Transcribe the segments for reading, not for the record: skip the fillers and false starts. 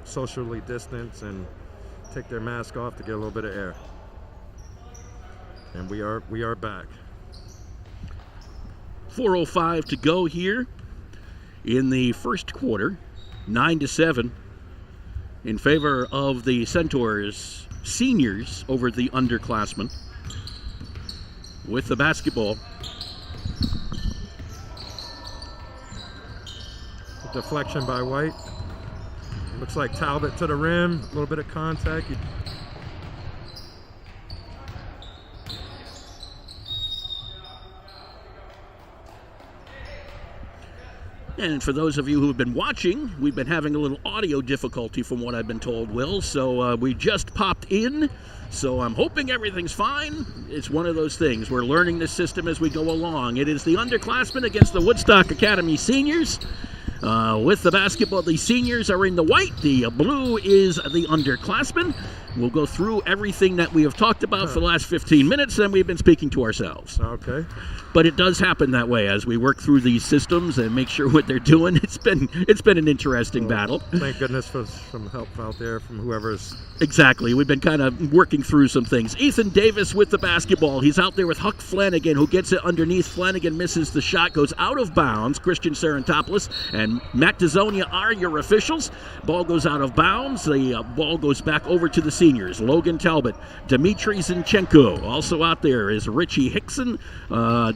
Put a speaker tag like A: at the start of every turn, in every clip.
A: socially distance and take their mask off to get a little bit of air. And we are back.
B: 4:05 to go here in the first quarter. 9-7 in favor of the Centaurs seniors over the underclassmen. With the basketball.
A: Deflection by White. Looks like Talbot to the rim. A little bit of contact.
B: And for those of you who have been watching, we've been having a little audio difficulty from what I've been told, Will. So we just popped in. So I'm hoping everything's fine. It's one of those things. We're learning this system as we go along. It is the underclassmen against the Woodstock Academy seniors. With the basketball, the seniors are in the white. The blue is the underclassmen. We'll go through everything that we have talked about for the last 15 minutes, and we've been speaking to ourselves.
A: Okay.
B: But it does happen that way as we work through these systems and make sure what they're doing. It's been an interesting battle.
A: Thank goodness for some help out there from whoever's.
B: Exactly. We've been kind of working through some things. Ethan Davis with the basketball. He's out there with Huck Flanagan, who gets it underneath. Flanagan misses the shot, goes out of bounds. Christian Sarantopoulos and Matt DeZonia are your officials. Ball goes out of bounds. The ball goes back over to the seniors. Logan Talbot, Dmitry Zinchenko. Also out there is Richie Hickson, Daimler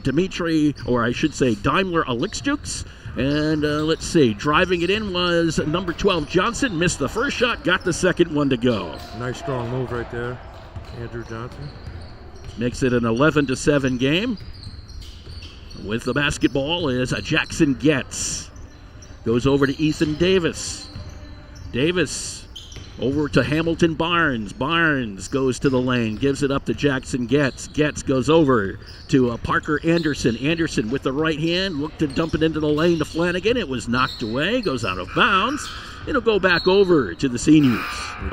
B: Alexjukes. And let's see, driving it in was number 12 Johnson. Missed the first shot, got the second one to go.
A: Nice strong move right there, Andrew Johnson.
B: Makes it an 11-7 game. With the basketball is Jackson Getz. Goes over to Ethan Davis. Davis over to Hamilton Barnes. Barnes goes to the lane, gives it up to Jackson Getz. Getz goes over to Parker Anderson. Anderson with the right hand, looked to dump it into the lane to Flanagan. It was knocked away, goes out of bounds. It'll go back over to the seniors.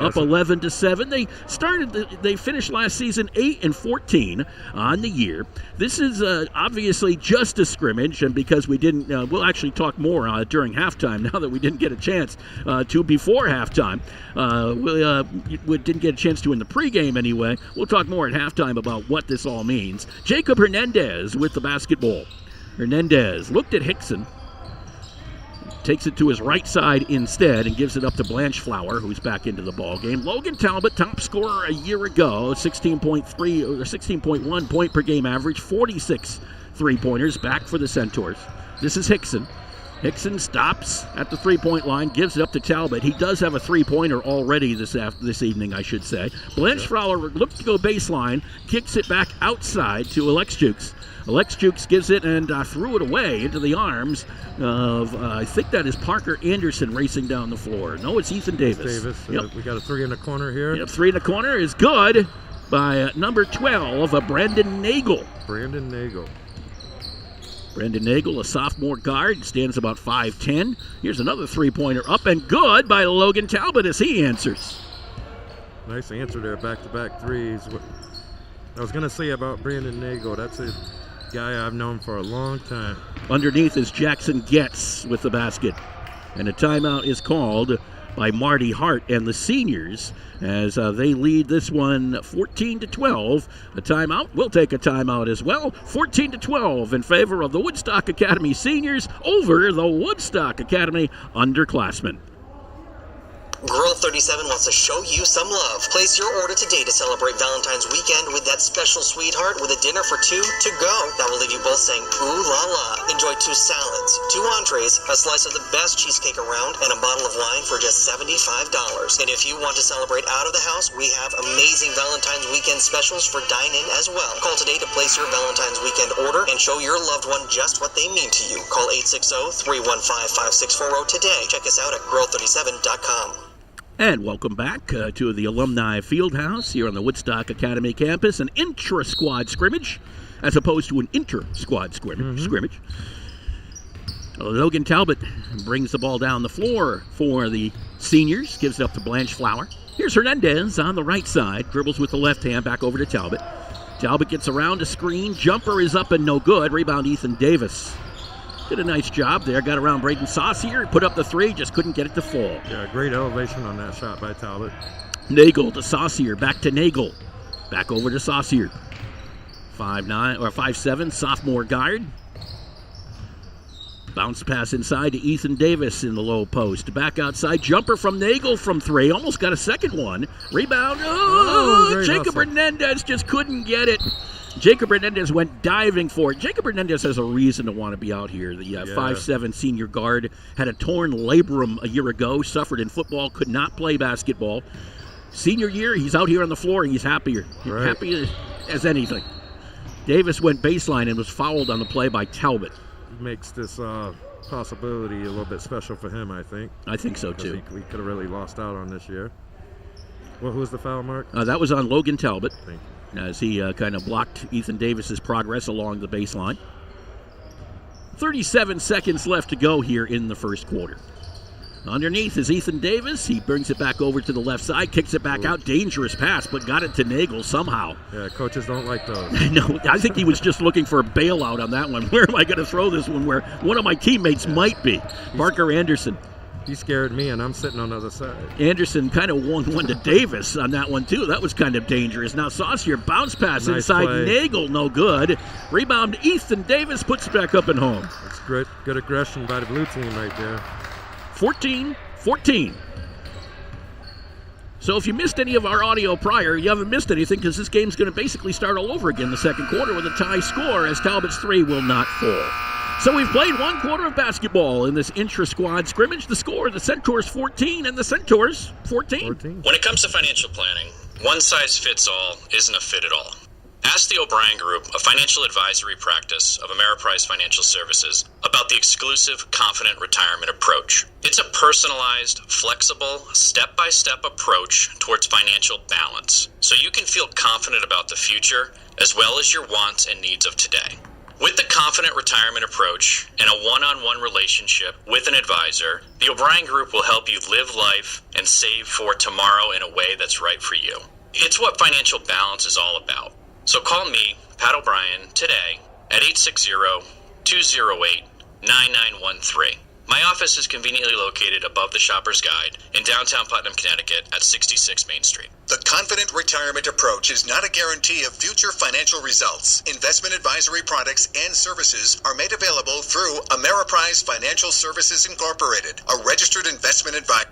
B: Up 11-7. They finished last season 8-14 on the year. This is obviously just a scrimmage, and because we didn't, we'll actually talk more during halftime now that we didn't get a chance to before halftime. We didn't get a chance to in the pregame anyway. We'll talk more at halftime about what this all means. Jacob Hernandez with the basketball. Hernandez looked at Hickson. Takes it to his right side instead and gives it up to Blanchflower, who's back into the ball game. Logan Talbot, top scorer a year ago, 16.3 or 16.1 point per game average, 46 three-pointers, back for the Centaurs. This is Hickson. Hickson stops at the three-point line, gives it up to Talbot. He does have a three-pointer already this evening, I should say. Blanchflower looks to go baseline, kicks it back outside to Alexjukes. Alexjukes gives it and threw it away into the arms of, I think that is Parker Anderson racing down the floor. No, it's Ethan Davis.
A: Yep. We got a three in the corner here.
B: Yep, three in the corner is good by number 12, Brandon Nagel.
A: Brandon
B: Nagel, a sophomore guard, stands about 5'10". Here's another three-pointer up and good by Logan Talbot as he answers.
A: Nice answer there, back-to-back threes. I was going to say about Brandon Nagel, that's a guy I've known for a long time.
B: Underneath is Jackson Getz with the basket. And a timeout is called by Marty Hart and the seniors as they lead this one 14-12. A timeout. We'll take a timeout as well. 14-12 in favor of the Woodstock Academy seniors over the Woodstock Academy underclassmen.
C: Girl 37 wants to show you some love. Place your order today to celebrate Valentine's weekend with that special sweetheart with a dinner for two to go. That will leave you both saying, ooh la la. Enjoy 2 salads, 2 entrees, a slice of the best cheesecake around, and a bottle of wine for just $75. And if you want to celebrate out of the house, we have amazing Valentine's weekend specials for dine-in as well. Call today to place your Valentine's weekend order and show your loved one just what they mean to you. Call 860-315-5640 today. Check us out at girl37.com.
B: And welcome back to the Alumni Fieldhouse here on the Woodstock Academy campus. An intra-squad scrimmage as opposed to an inter-squad scrimmage. Logan Talbot brings the ball down the floor for the seniors, gives it up to Blanchflower. Here's Hernandez on the right side, dribbles with the left hand back over to Talbot. Talbot gets around a screen, jumper is up and no good. Rebound Ethan Davis. Did a nice job there. Got around Braden Saucier, put up the three, just couldn't get it to fall.
A: Yeah, great elevation on that shot by Talbot.
B: Nagel to Saucier, back to Nagel. Back over to Saucier. 5'9" or 5'7", sophomore guard. Bounce pass inside to Ethan Davis in the low post. Back outside, jumper from Nagel from three. Almost got a second one. Rebound. Jacob Hernandez just couldn't get it. Jacob Hernandez went diving for it. Jacob Hernandez has a reason to want to be out here. The 5'7" senior guard had a torn labrum a year ago, suffered in football, could not play basketball. Senior year, he's out here on the floor and he's happier.
A: Right.
B: Happy as anything. Davis went baseline and was fouled on the play by Talbot.
A: Makes this possibility a little bit special for him, I think.
B: I think so, too.
A: We could have really lost out on this year. Well, who was the foul, Mark?
B: That was on Logan Talbot,
A: Thank
B: as he kind of blocked Ethan Davis's progress along the baseline. 37 seconds left to go here in the first quarter. Underneath is Ethan Davis. He brings it back over to the left side, kicks it back out. Dangerous pass, but got it to Nagel somehow.
A: Yeah, coaches don't like those.
B: No, I think he was just looking for a bailout on that one. Where am I going to throw this one where one of my teammates might be? Parker Anderson.
A: He scared me, and I'm sitting on the other side.
B: Anderson kind of won one to Davis on that one, too. That was kind of dangerous. Now Saucier, bounce pass
A: Nice
B: inside
A: play.
B: Nagel, no good. Rebound, Ethan Davis puts it back up and home.
A: It's great, good aggression by the blue team right there.
B: 14-14. So if you missed any of our audio prior, you haven't missed anything because this game's going to basically start all over again the second quarter with a tie score as Talbot's three will not fall. So we've played one quarter of basketball in this intra-squad scrimmage. The score, the Centaurs 14 and the Centaurs 14.
D: When it comes to financial planning, one size fits all isn't a fit at all. Ask the O'Brien Group, a financial advisory practice of Ameriprise Financial Services, about the exclusive Confident Retirement Approach. It's a personalized, flexible, step-by-step approach towards financial balance, so you can feel confident about the future as well as your wants and needs of today. With the Confident Retirement Approach and a one-on-one relationship with an advisor, the O'Brien Group will help you live life and save for tomorrow in a way that's right for you. It's what financial balance is all about. So call me, Pat O'Brien, today at 860-208-9913. My office is conveniently located above the Shopper's Guide in downtown Putnam, Connecticut at 66 Main Street.
E: The Confident Retirement Approach is not a guarantee of future financial results. Investment advisory products and services are made available through Ameriprise Financial Services Incorporated, a registered investment advisor.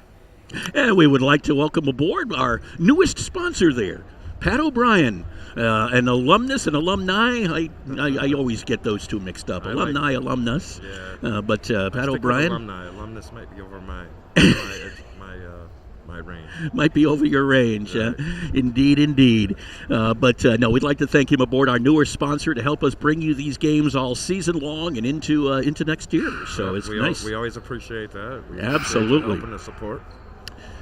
B: And we would like to welcome aboard our newest sponsor there, Pat O'Brien. An alumnus and alumni. I always get those two mixed up. Alumni, alumnus.
A: Yeah.
B: But Pat O'Brien.
A: Alumnus might be over my range.
B: Might be over your range.
A: Right.
B: Indeed. But no, we'd like to thank him aboard, our newer sponsor, to help us bring you these games all season long and into next year. So it's nice.
A: We always appreciate that.
B: Absolutely.
A: Open the support.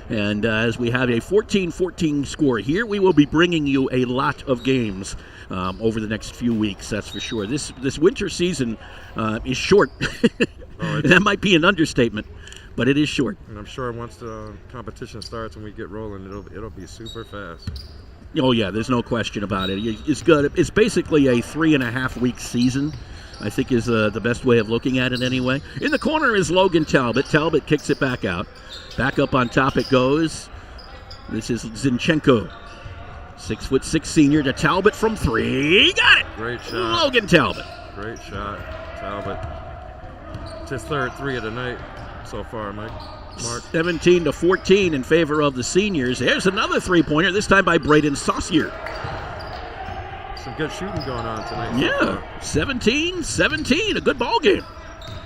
B: And as we have a 14-14 score here, we will be bringing you a lot of games over the next few weeks, that's for sure. This winter season is short. That might be an understatement, but it is short.
A: And I'm sure once the competition starts and we get rolling, it'll be super fast.
B: Oh, yeah, there's no question about it. It's good. It's basically a 3.5-week season, I think is the best way of looking at it anyway. In the corner is Logan Talbot. Talbot kicks it back out. Back up on top it goes. This is Zinchenko. 6'6" senior to Talbot from three. Got it!
A: Great shot.
B: Logan Talbot.
A: Great shot, Talbot. It's his third three of the night so far, Mark.
B: 17-14 in favor of the seniors. There's another three-pointer, this time by Braden Saucier.
A: Some good shooting going on tonight.
B: Yeah, 17-17, a good ball game.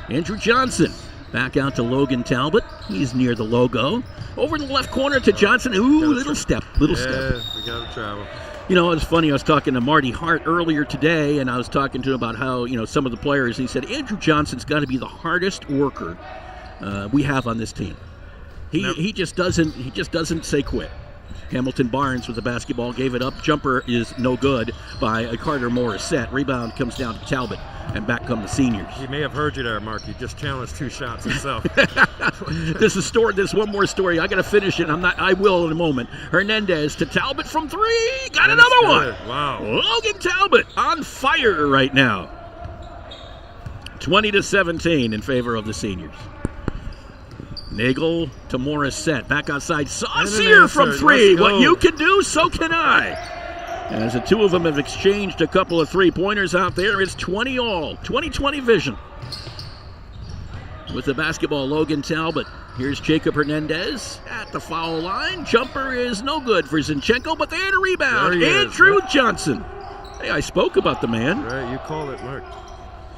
B: Andrew Johnson back out to Logan Talbot. He's near the logo. Over in the left corner to Johnson. Ooh, little step.
A: Yeah, we got to travel.
B: You know, it's funny. I was talking to Marty Hart earlier today, and I was talking to him about how, some of the players. He said Andrew Johnson's got to be the hardest worker we have on this team. He just doesn't say quit. Hamilton Barnes with the basketball gave it up. Jumper is no good by Carter Morissette. Rebound comes down to Talbot, and back come the seniors.
A: He may have heard you there, Mark. He just challenged two shots himself.
B: There's one more story. I got to finish it. I will in a moment. Hernandez to Talbot from three. Got another one.
A: Wow.
B: Logan Talbot on fire right now. 20-17 in favor of the seniors. Nagel to Morissette. Back outside. Saucier from 3. What you can do, so can I. As the two of them have exchanged a couple of three-pointers out there, it's 20 all. 20-20 vision. With the basketball, Logan Talbot. Here's Jacob Hernandez at the foul line. Jumper is no good for Zinchenko, but they had a rebound. Andrew Johnson. Hey, I spoke about the man.
A: Right, you call it, Mark.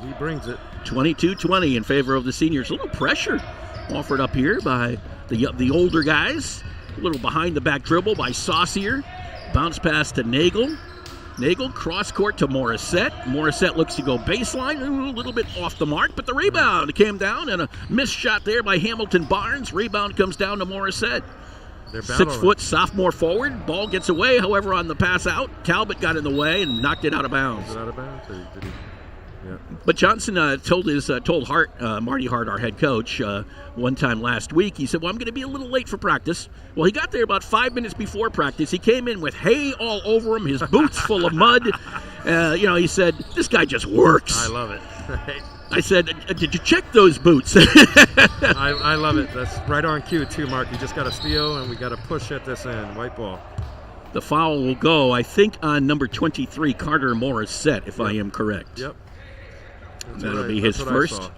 A: He brings it.
B: 22-20 in favor of the seniors. A little pressure offered up here by the older guys. A little behind the back dribble by Saucier. Bounce pass to Nagel. Nagel cross court to Morissette. Morissette looks to go baseline, a little bit off the mark, but the rebound came down, and a missed shot there by Hamilton Barnes. Rebound comes down to Morissette. 6 foot sophomore forward. Ball gets away, however, on the pass out. Talbot got in the way and knocked it out of bounds.
A: Was it out of bounds? Or did he? Yeah.
B: But Johnson told Marty Hart, our head coach, one time last week, he said, well, I'm going to be a little late for practice. Well, he got there about 5 minutes before practice. He came in with hay all over him, his boots full of mud. He said, this guy just works.
A: I love it.
B: I said, did you check those boots?
A: I love it. That's right on cue, too, Mark. You just got to steal, and we got to push at this end. White ball.
B: The foul will go, I think, on number 23, Carter Morissette, if I am correct.
A: Yep.
B: That'll be his first.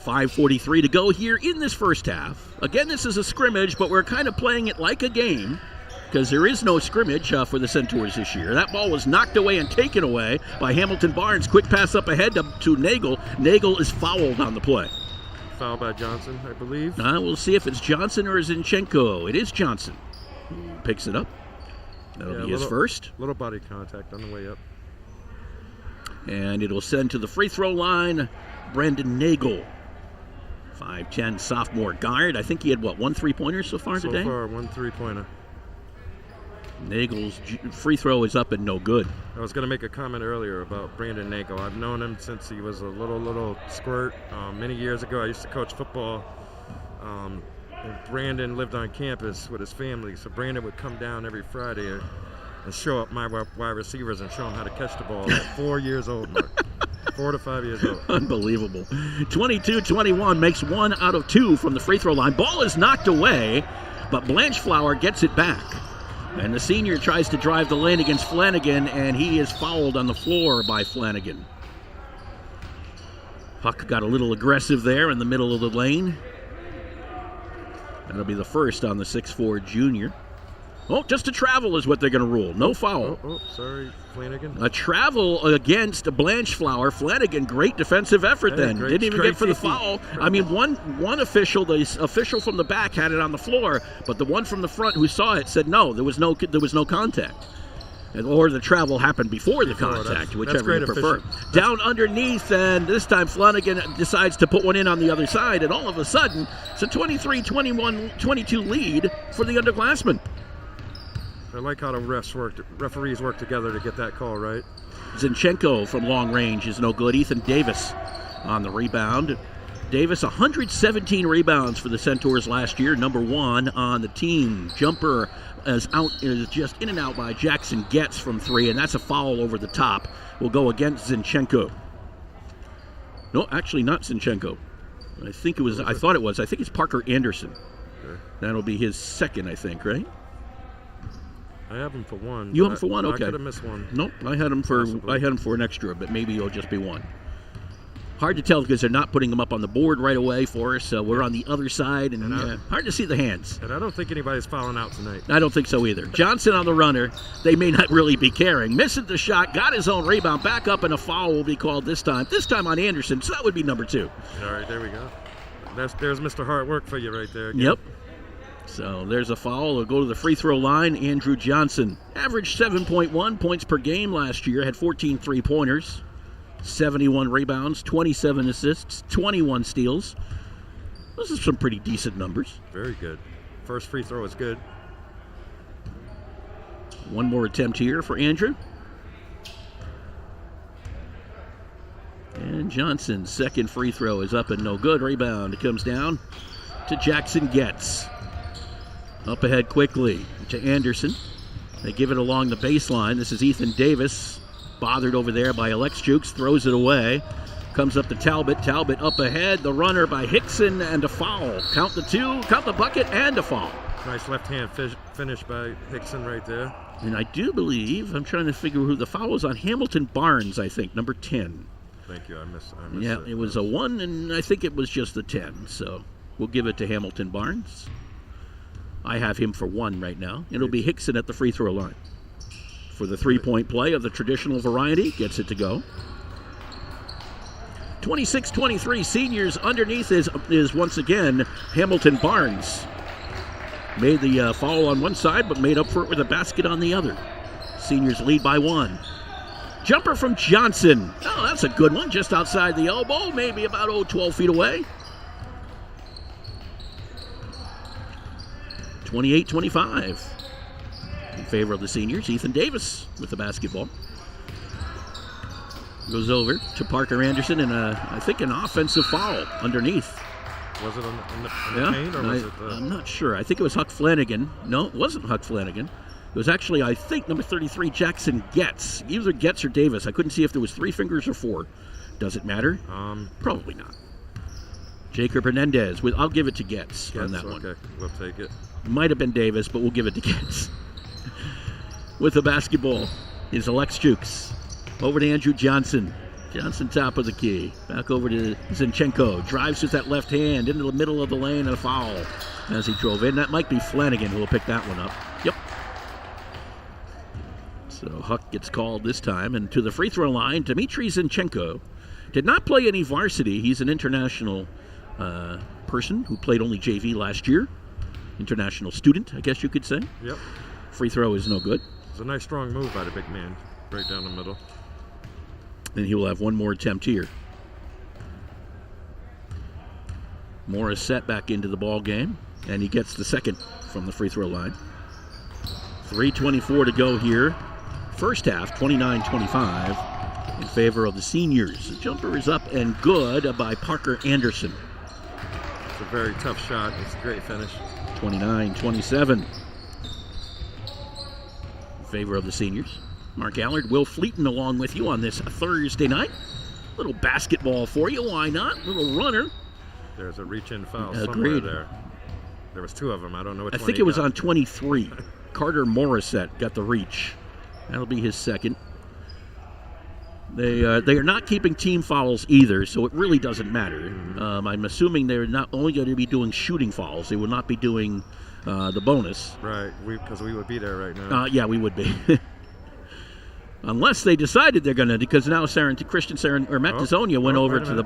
B: 5:43 to go here in this first half. Again, this is a scrimmage, but we're kind of playing it like a game because there is no scrimmage for the Centaurs this year. That ball was knocked away and taken away by Hamilton Barnes. Quick pass up ahead to Nagel. Nagel is fouled on the play.
A: Foul by Johnson, I believe.
B: We'll see if it's Johnson or Zinchenko. It is Johnson. Picks it up. That'll be his first.
A: Little body contact on the way up.
B: And it'll send to the free throw line Brandon Nagel. 5'10" sophomore guard. I think he had, one three-pointer so far today?
A: So far, 1 3-pointer.
B: Nagel's free throw is up and no good.
A: I was going to make a comment earlier about Brandon Nagel. I've known him since he was a little squirt. Many years ago, I used to coach football. And Brandon lived on campus with his family, so Brandon would come down every Friday and show up my wide receivers and show them how to catch the ball at 4 years old, Mark. 4 to 5 years old.
B: Unbelievable. 22-21 makes 1 out of 2 from the free throw line. Ball is knocked away, but Blanchflower gets it back. And the senior tries to drive the lane against Flanagan, and he is fouled on the floor by Flanagan. Huck got a little aggressive there in the middle of the lane. That'll be the first on the 6'4" junior. Oh, just a travel is what they're going to rule. No foul.
A: Oh, sorry, Flanagan.
B: A travel against Blanchflower. Flanagan, great defensive effort then. Didn't even get for the foul. I mean, one official, the official from the back had it on the floor, but the one from the front who saw it said no, there was no contact. Or the travel happened before the contact, whichever you prefer. Down underneath, and this time Flanagan decides to put one in on the other side, and all of a sudden, it's a 23-21-22 lead for the underclassmen.
A: I like how the referees work together to get that call right.
B: Zinchenko from long range is no good. Ethan Davis on the rebound. Davis, 117 rebounds for the Centaurs last year, number 1 on the team. Jumper is just in and out by Jackson Getz from 3, and that's a foul over the top. Will go against Zinchenko. No, actually not Zinchenko. I thought it was. I think it's Parker Anderson.
A: Okay.
B: That'll be his second, I think, right?
A: I have him for 1.
B: You have him for 1? Okay.
A: I could have missed 1.
B: Nope, I had him for an extra, but maybe it'll just be 1. Hard to tell because they're not putting them up on the board right away for us. We're on the other side, and hard to see the hands.
A: And I don't think anybody's fouling out tonight.
B: I don't think so either. Johnson on the runner. They may not really be caring. Missing the shot, got his own rebound. Back up, and a foul will be called this time. This time on Anderson, so that would be number 2.
A: All right, there we go. There's Mr. Hard Work for you right there. Again.
B: Yep. So there's a foul. They'll go to the free throw line. Andrew Johnson averaged 7.1 points per game last year. Had 14 three-pointers, 71 rebounds, 27 assists, 21 steals. Those are some pretty decent numbers.
A: Very good. First free throw is good.
B: One more attempt here for Andrew. And Johnson's second free throw is up and no good. Rebound. It comes down to Jackson Getz. Up ahead quickly to Anderson. They give it along the baseline. This is Ethan Davis, bothered over there by Alex Jukes, throws it away. Comes up to Talbot. Talbot up ahead. The runner by Hickson and a foul. Count the two, count the bucket, and a foul.
A: Nice left-hand finish by Hickson right there.
B: And I do believe, I'm trying to figure who the foul was on. Hamilton Barnes, I think, number 10.
A: Thank you. I missed
B: Yeah, it was a 1, and I think it was just the 10. So we'll give it to Hamilton Barnes. I have him for 1 right now. It'll be Hickson at the free throw line for the three-point play of the traditional variety. Gets it to go. 26-23, seniors. Underneath is once again Hamilton Barnes. Made the foul on one side, but made up for it with a basket on the other. Seniors lead by 1. Jumper from Johnson. Oh, that's a good one. Just outside the elbow, maybe about 12 feet away. 28-25. In favor of the seniors, Ethan Davis with the basketball. Goes over to Parker Anderson, and I think an offensive foul underneath.
A: Was it on the paint, or was it
B: I'm not sure. I think it was Huck Flanagan. No, it wasn't Huck Flanagan. It was actually, I think, number 33, Jackson Getz. Either Getz or Davis. I couldn't see if there was 3 fingers or 4. Does it matter? Probably not. Jacob Hernandez. I'll give it to Getz on that one.
A: Okay, we'll take it.
B: Might have been Davis, but we'll give it to Getz. With the basketball is Alex Jukes. Over to Andrew Johnson. Johnson top of the key. Back over to Zinchenko. Drives with that left hand into the middle of the lane, and a foul as he drove in. That might be Flanagan who will pick that one up. Yep. So Huck gets called this time. And to the free throw line, Dmitry Zinchenko. Did not play any varsity. He's an international person who played only JV last year. International student, I guess you could say.
A: Yep.
B: Free throw is no good.
A: It's a nice strong move by the big man. Right down the middle.
B: And he will have one more attempt here. Morris set back into the ball game, and he gets the second from the free throw line. 3:24 to go here. First half, 29-25 in favor of the seniors. The jumper is up and good by Parker Anderson.
A: It's a very tough shot. It's a great finish.
B: 29-27 in favor of the seniors. Mark Allard, Will Fleeton along with you on this Thursday night. Little basketball for you, why not? Little runner.
A: There's a reach-in foul somewhere there. There was 2 of them. I don't know which one.
B: I think it was on 23. Carter Morissette got the reach. That'll be his second. They are not keeping team fouls either, so it really doesn't matter. I'm assuming they're not only going to be doing shooting fouls. They will not be doing the bonus.
A: Right, because we would be there right now.
B: Yeah, we would be. Unless they decided they're going to, because now Matt Dezonia went over to the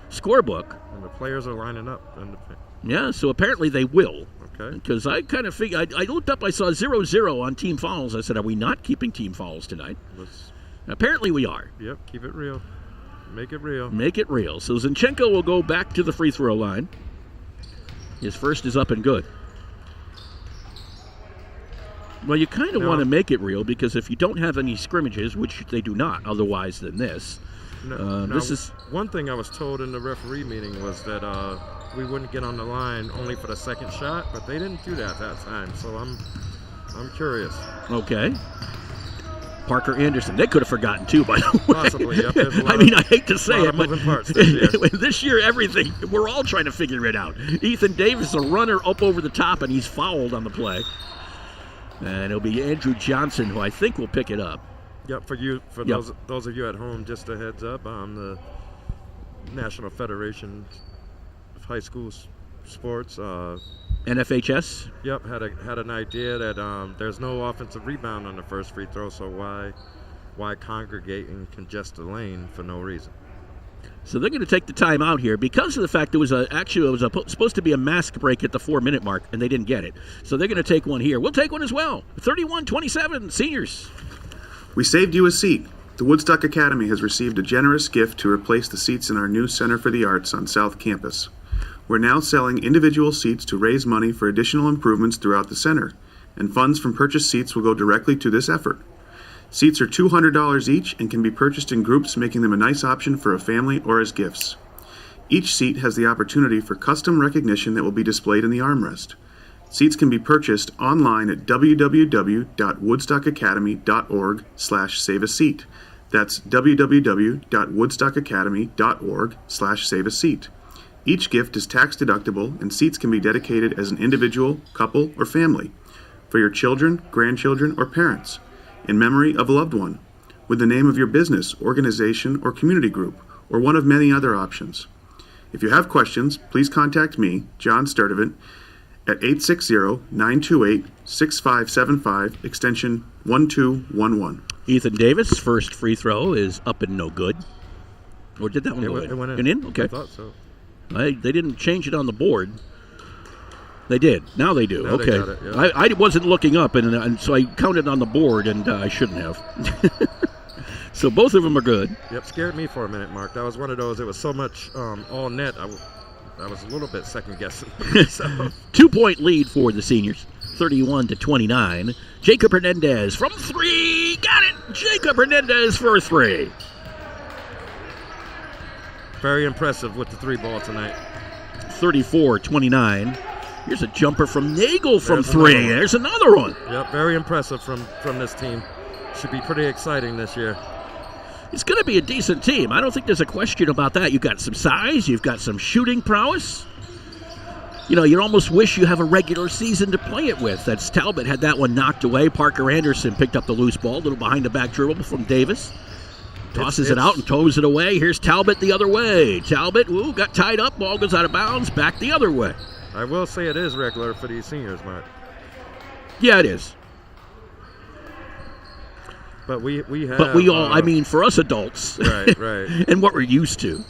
B: scorebook.
A: And the players are lining up.
B: Yeah, so apparently they will.
A: Okay.
B: Because I kind of figured, I looked up, I saw 0-0 on team fouls. I said, are we not keeping team fouls tonight? Apparently we are.
A: Yep, keep it real. Make it real.
B: Make it real. So Zinchenko will go back to the free throw line. His first is up and good. Well, you kind of want to make it real, because if you don't have any scrimmages, which they do not otherwise than this, this is...
A: One thing I was told in the referee meeting was that we wouldn't get on the line only for the second shot, but they didn't do that time, so I'm curious.
B: Okay. Parker Anderson, they could have forgotten too, by the way.
A: Possibly, yep.
B: I mean, I hate to say it, but
A: this
B: year everything, we're all trying to figure it out. Ethan Davis, a runner up over the top, and he's fouled on the play. And it'll be Andrew Johnson, who I think will pick it up.
A: Yep, for those of you at home, just a heads up, the National Federation of High School Sports.
B: NFHS?
A: Yep, had an idea that there's no offensive rebound on the first free throw, so why congregate and congest the lane for no reason?
B: So they're going to take the time out here because of the fact it was supposed to be a mask break at the 4-minute mark, and they didn't get it. So they're going to take one here. We'll take one as well. 31-27, seniors.
F: We saved you a seat. The Woodstock Academy has received a generous gift to replace the seats in our new Center for the Arts on South Campus. We're now selling individual seats to raise money for additional improvements throughout the center, and funds from purchased seats will go directly to this effort. Seats are $200 each and can be purchased in groups, making them a nice option for a family or as gifts. Each seat has the opportunity for custom recognition that will be displayed in the armrest. Seats can be purchased online at www.woodstockacademy.org/save-a-seat. That's www.woodstockacademy.org/save-a-seat. Each gift is tax deductible, and seats can be dedicated as an individual, couple, or family, for your children, grandchildren, or parents, in memory of a loved one, with the name of your business, organization, or community group, or one of many other options. If you have questions, please contact me, John Sturdivant, at 860-928-6575, extension 1211.
B: Ethan Davis, first free throw is up and no good. Or did that one go in?
A: It went in.
B: Went in? Okay.
A: I thought so.
B: They didn't change it on the board. They did. Now they do.
A: Now
B: okay.
A: they got it, yeah.
B: I wasn't looking up, and so I counted on the board, and I shouldn't have. So both of them are good.
A: Yep, scared me for a minute, Mark. That was one of those. It was so much all net. I was a little bit second guessing. So.
B: 2-point lead for the seniors, 31-29. Jacob Hernandez from three. Got it. Jacob Hernandez for three.
A: Very impressive with the three ball tonight.
B: 34-29. Here's a jumper from Nagel from
A: There's
B: three.
A: another one.
B: There's another one.
A: Yep, very impressive from this team. Should be pretty exciting this year.
B: It's going to be a decent team. I don't think there's a question about that. You've got some size. You've got some shooting prowess. You know, you almost wish you have a regular season to play it with. That's Talbot had that one knocked away. Parker Anderson picked up the loose ball, a little behind the back dribble from Davis. Tosses it out and toes it away. Here's Talbot the other way. Talbot, got tied up. Ball goes out of bounds. Back the other way.
A: I will say it is regular for these seniors, Mark.
B: Yeah, it is.
A: But we have.
B: But we all, for us adults.
A: Right.
B: And what we're used to.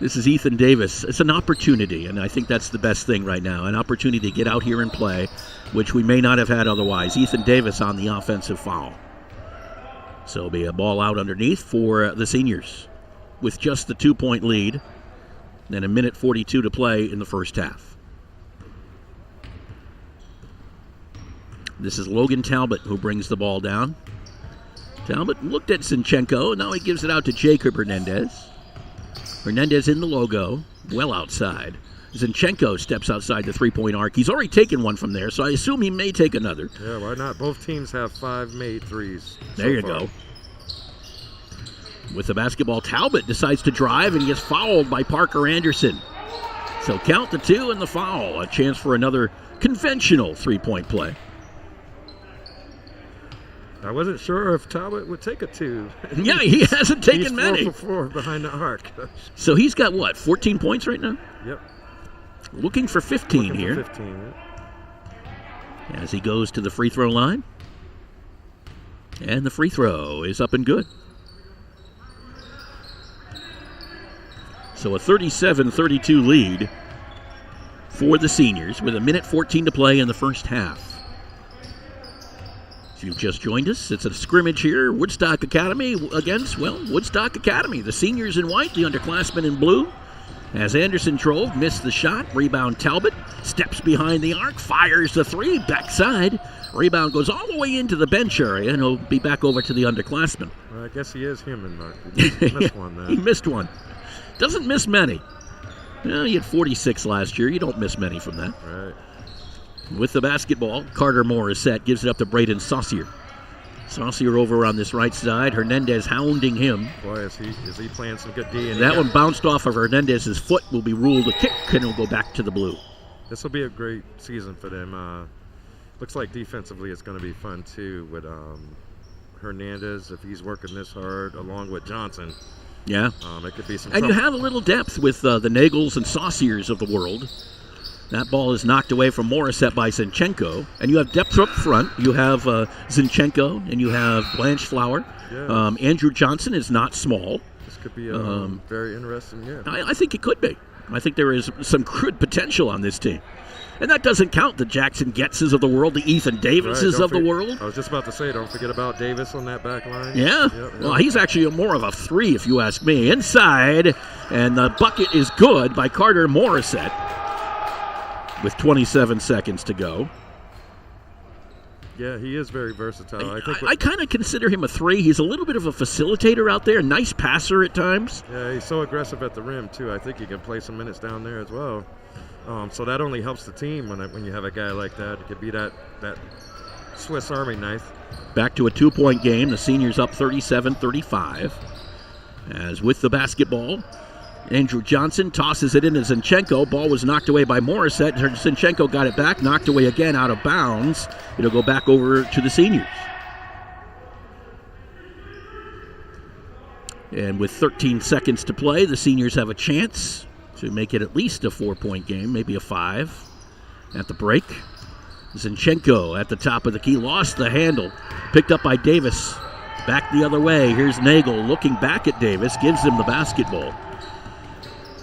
B: This is Ethan Davis. It's an opportunity, and I think that's the best thing right now. An opportunity to get out here and play, which we may not have had otherwise. Ethan Davis on the offensive foul. So it'll be a ball out underneath for the seniors with just the 2-point lead. Then 1:42 to play in the first half. This is Logan Talbot who brings the ball down. Talbot looked at Zinchenko. Now he gives it out to Jacob Hernandez. Hernandez in the logo, well outside. Zinchenko steps outside the three-point arc. He's already taken one from there, so I assume he may take another.
A: Yeah, why not? Both teams have 5 made threes.
B: There you go. With the basketball, Talbot decides to drive and gets fouled by Parker Anderson. So count the 2 and the foul. A chance for another conventional three-point play.
A: I wasn't sure if Talbot would take a 2.
B: Yeah, he hasn't taken many.
A: He's 4 for 4 behind the arc.
B: So he's got, 14 points right now?
A: Yep.
B: Looking for 15
A: Looking
B: here.
A: For 15, yeah.
B: As he goes to the free throw line. And the free throw is up and good. So a 37-32 lead for the seniors with 1:14 to play in the first half. If you've just joined us, it's a scrimmage here. Woodstock Academy against, Woodstock Academy. The seniors in white, the underclassmen in blue. As Anderson drove, missed the shot. Rebound Talbot. Steps behind the arc. Fires the three. Backside. Rebound goes all the way into the bench area, and he'll be back over to the underclassmen.
A: Well, I guess he is human, Mark. He missed one there.
B: He missed one. Doesn't miss many. Well, he had 46 last year. You don't miss many from that.
A: Right.
B: With the basketball, Carter Morissette gives it up to Braden Saucier. Saucier over on this right side. Hernandez hounding him.
A: Boy, is he playing some good D.
B: That one bounced off of Hernandez's foot. Will be ruled a kick, and it'll go back to the blue.
A: This will be a great season for them. Looks like defensively it's going to be fun, too, with Hernandez, if he's working this hard, along with Johnson.
B: Yeah.
A: It could be some
B: And
A: trouble.
B: you have a little depth with the Nagels and Sauciers of the world. That ball is knocked away from Morissette by Zinchenko. And you have depth up front. You have Zinchenko and you have Blanchflower.
A: Yeah.
B: Andrew Johnson is not small.
A: This could be a very interesting year.
B: I think it could be. I think there is some good potential on this team. And that doesn't count the Jackson Getzes of the world, the Ethan Davises
A: Right,
B: of the world.
A: I was just about to say, don't forget about Davis on that back line.
B: Yeah.
A: Yep.
B: Well, he's actually more of a 3, if you ask me. Inside, and the bucket is good by Carter Morissette with 27 seconds to go.
A: Yeah, he is very versatile.
B: I kind of consider him a 3. He's a little bit of a facilitator out there, nice passer at times.
A: Yeah, he's so aggressive at the rim, too. I think he can play some minutes down there as well. So that only helps the team when you have a guy like that. It could be that Swiss Army knife.
B: Back to a 2-point game. The seniors up 37-35. As with the basketball, Andrew Johnson tosses it into Zinchenko. Ball was knocked away by Morissette. Zinchenko got it back, knocked away again out of bounds. It'll go back over to the seniors. And with 13 seconds to play, the seniors have a chance to make it at least a 4-point game, maybe a 5 at the break. Zinchenko at the top of the key, lost the handle, picked up by Davis. Back the other way. Here's Nagel looking back at Davis, gives him the basketball.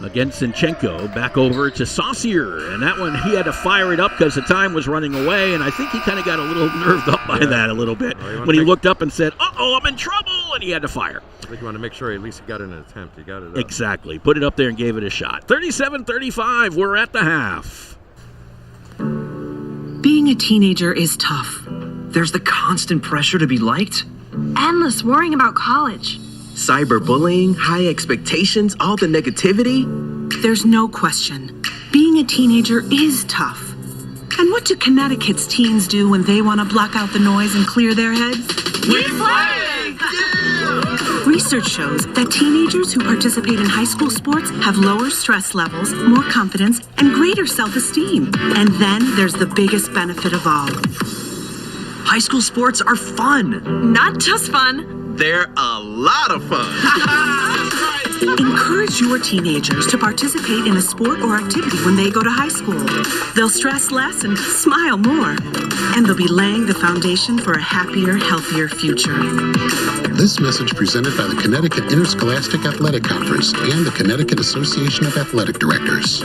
B: Against Zinchenko, back over to Saucier. And that one, he had to fire it up because the time was running away, and I think he kind of got a little nerved up by that a little bit when he looked up and said, uh-oh, I'm in trouble, and he had to fire.
A: I think you want to make sure at least he got an attempt. He got it up.
B: Exactly. Put it up there and gave it a shot. 37-35, we're at the half.
G: Being a teenager is tough. There's the constant pressure to be liked.
H: Endless worrying about college.
I: Cyberbullying, high expectations, all the negativity.
G: There's no question. Being a teenager is tough. And what do Connecticut's teens do when they want to block out the noise and clear their heads?
H: We play!
G: Research shows that teenagers who participate in high school sports have lower stress levels, more confidence, and greater self-esteem. And then there's the biggest benefit of all.
I: High school sports are fun.
H: Not just fun.
I: They're a lot of fun.
G: Encourage your teenagers to participate in a sport or activity when they go to high school. They'll stress less and smile more. And they'll be laying the foundation for a happier, healthier future.
J: This message presented by the Connecticut Interscholastic Athletic Conference and the Connecticut Association of Athletic Directors.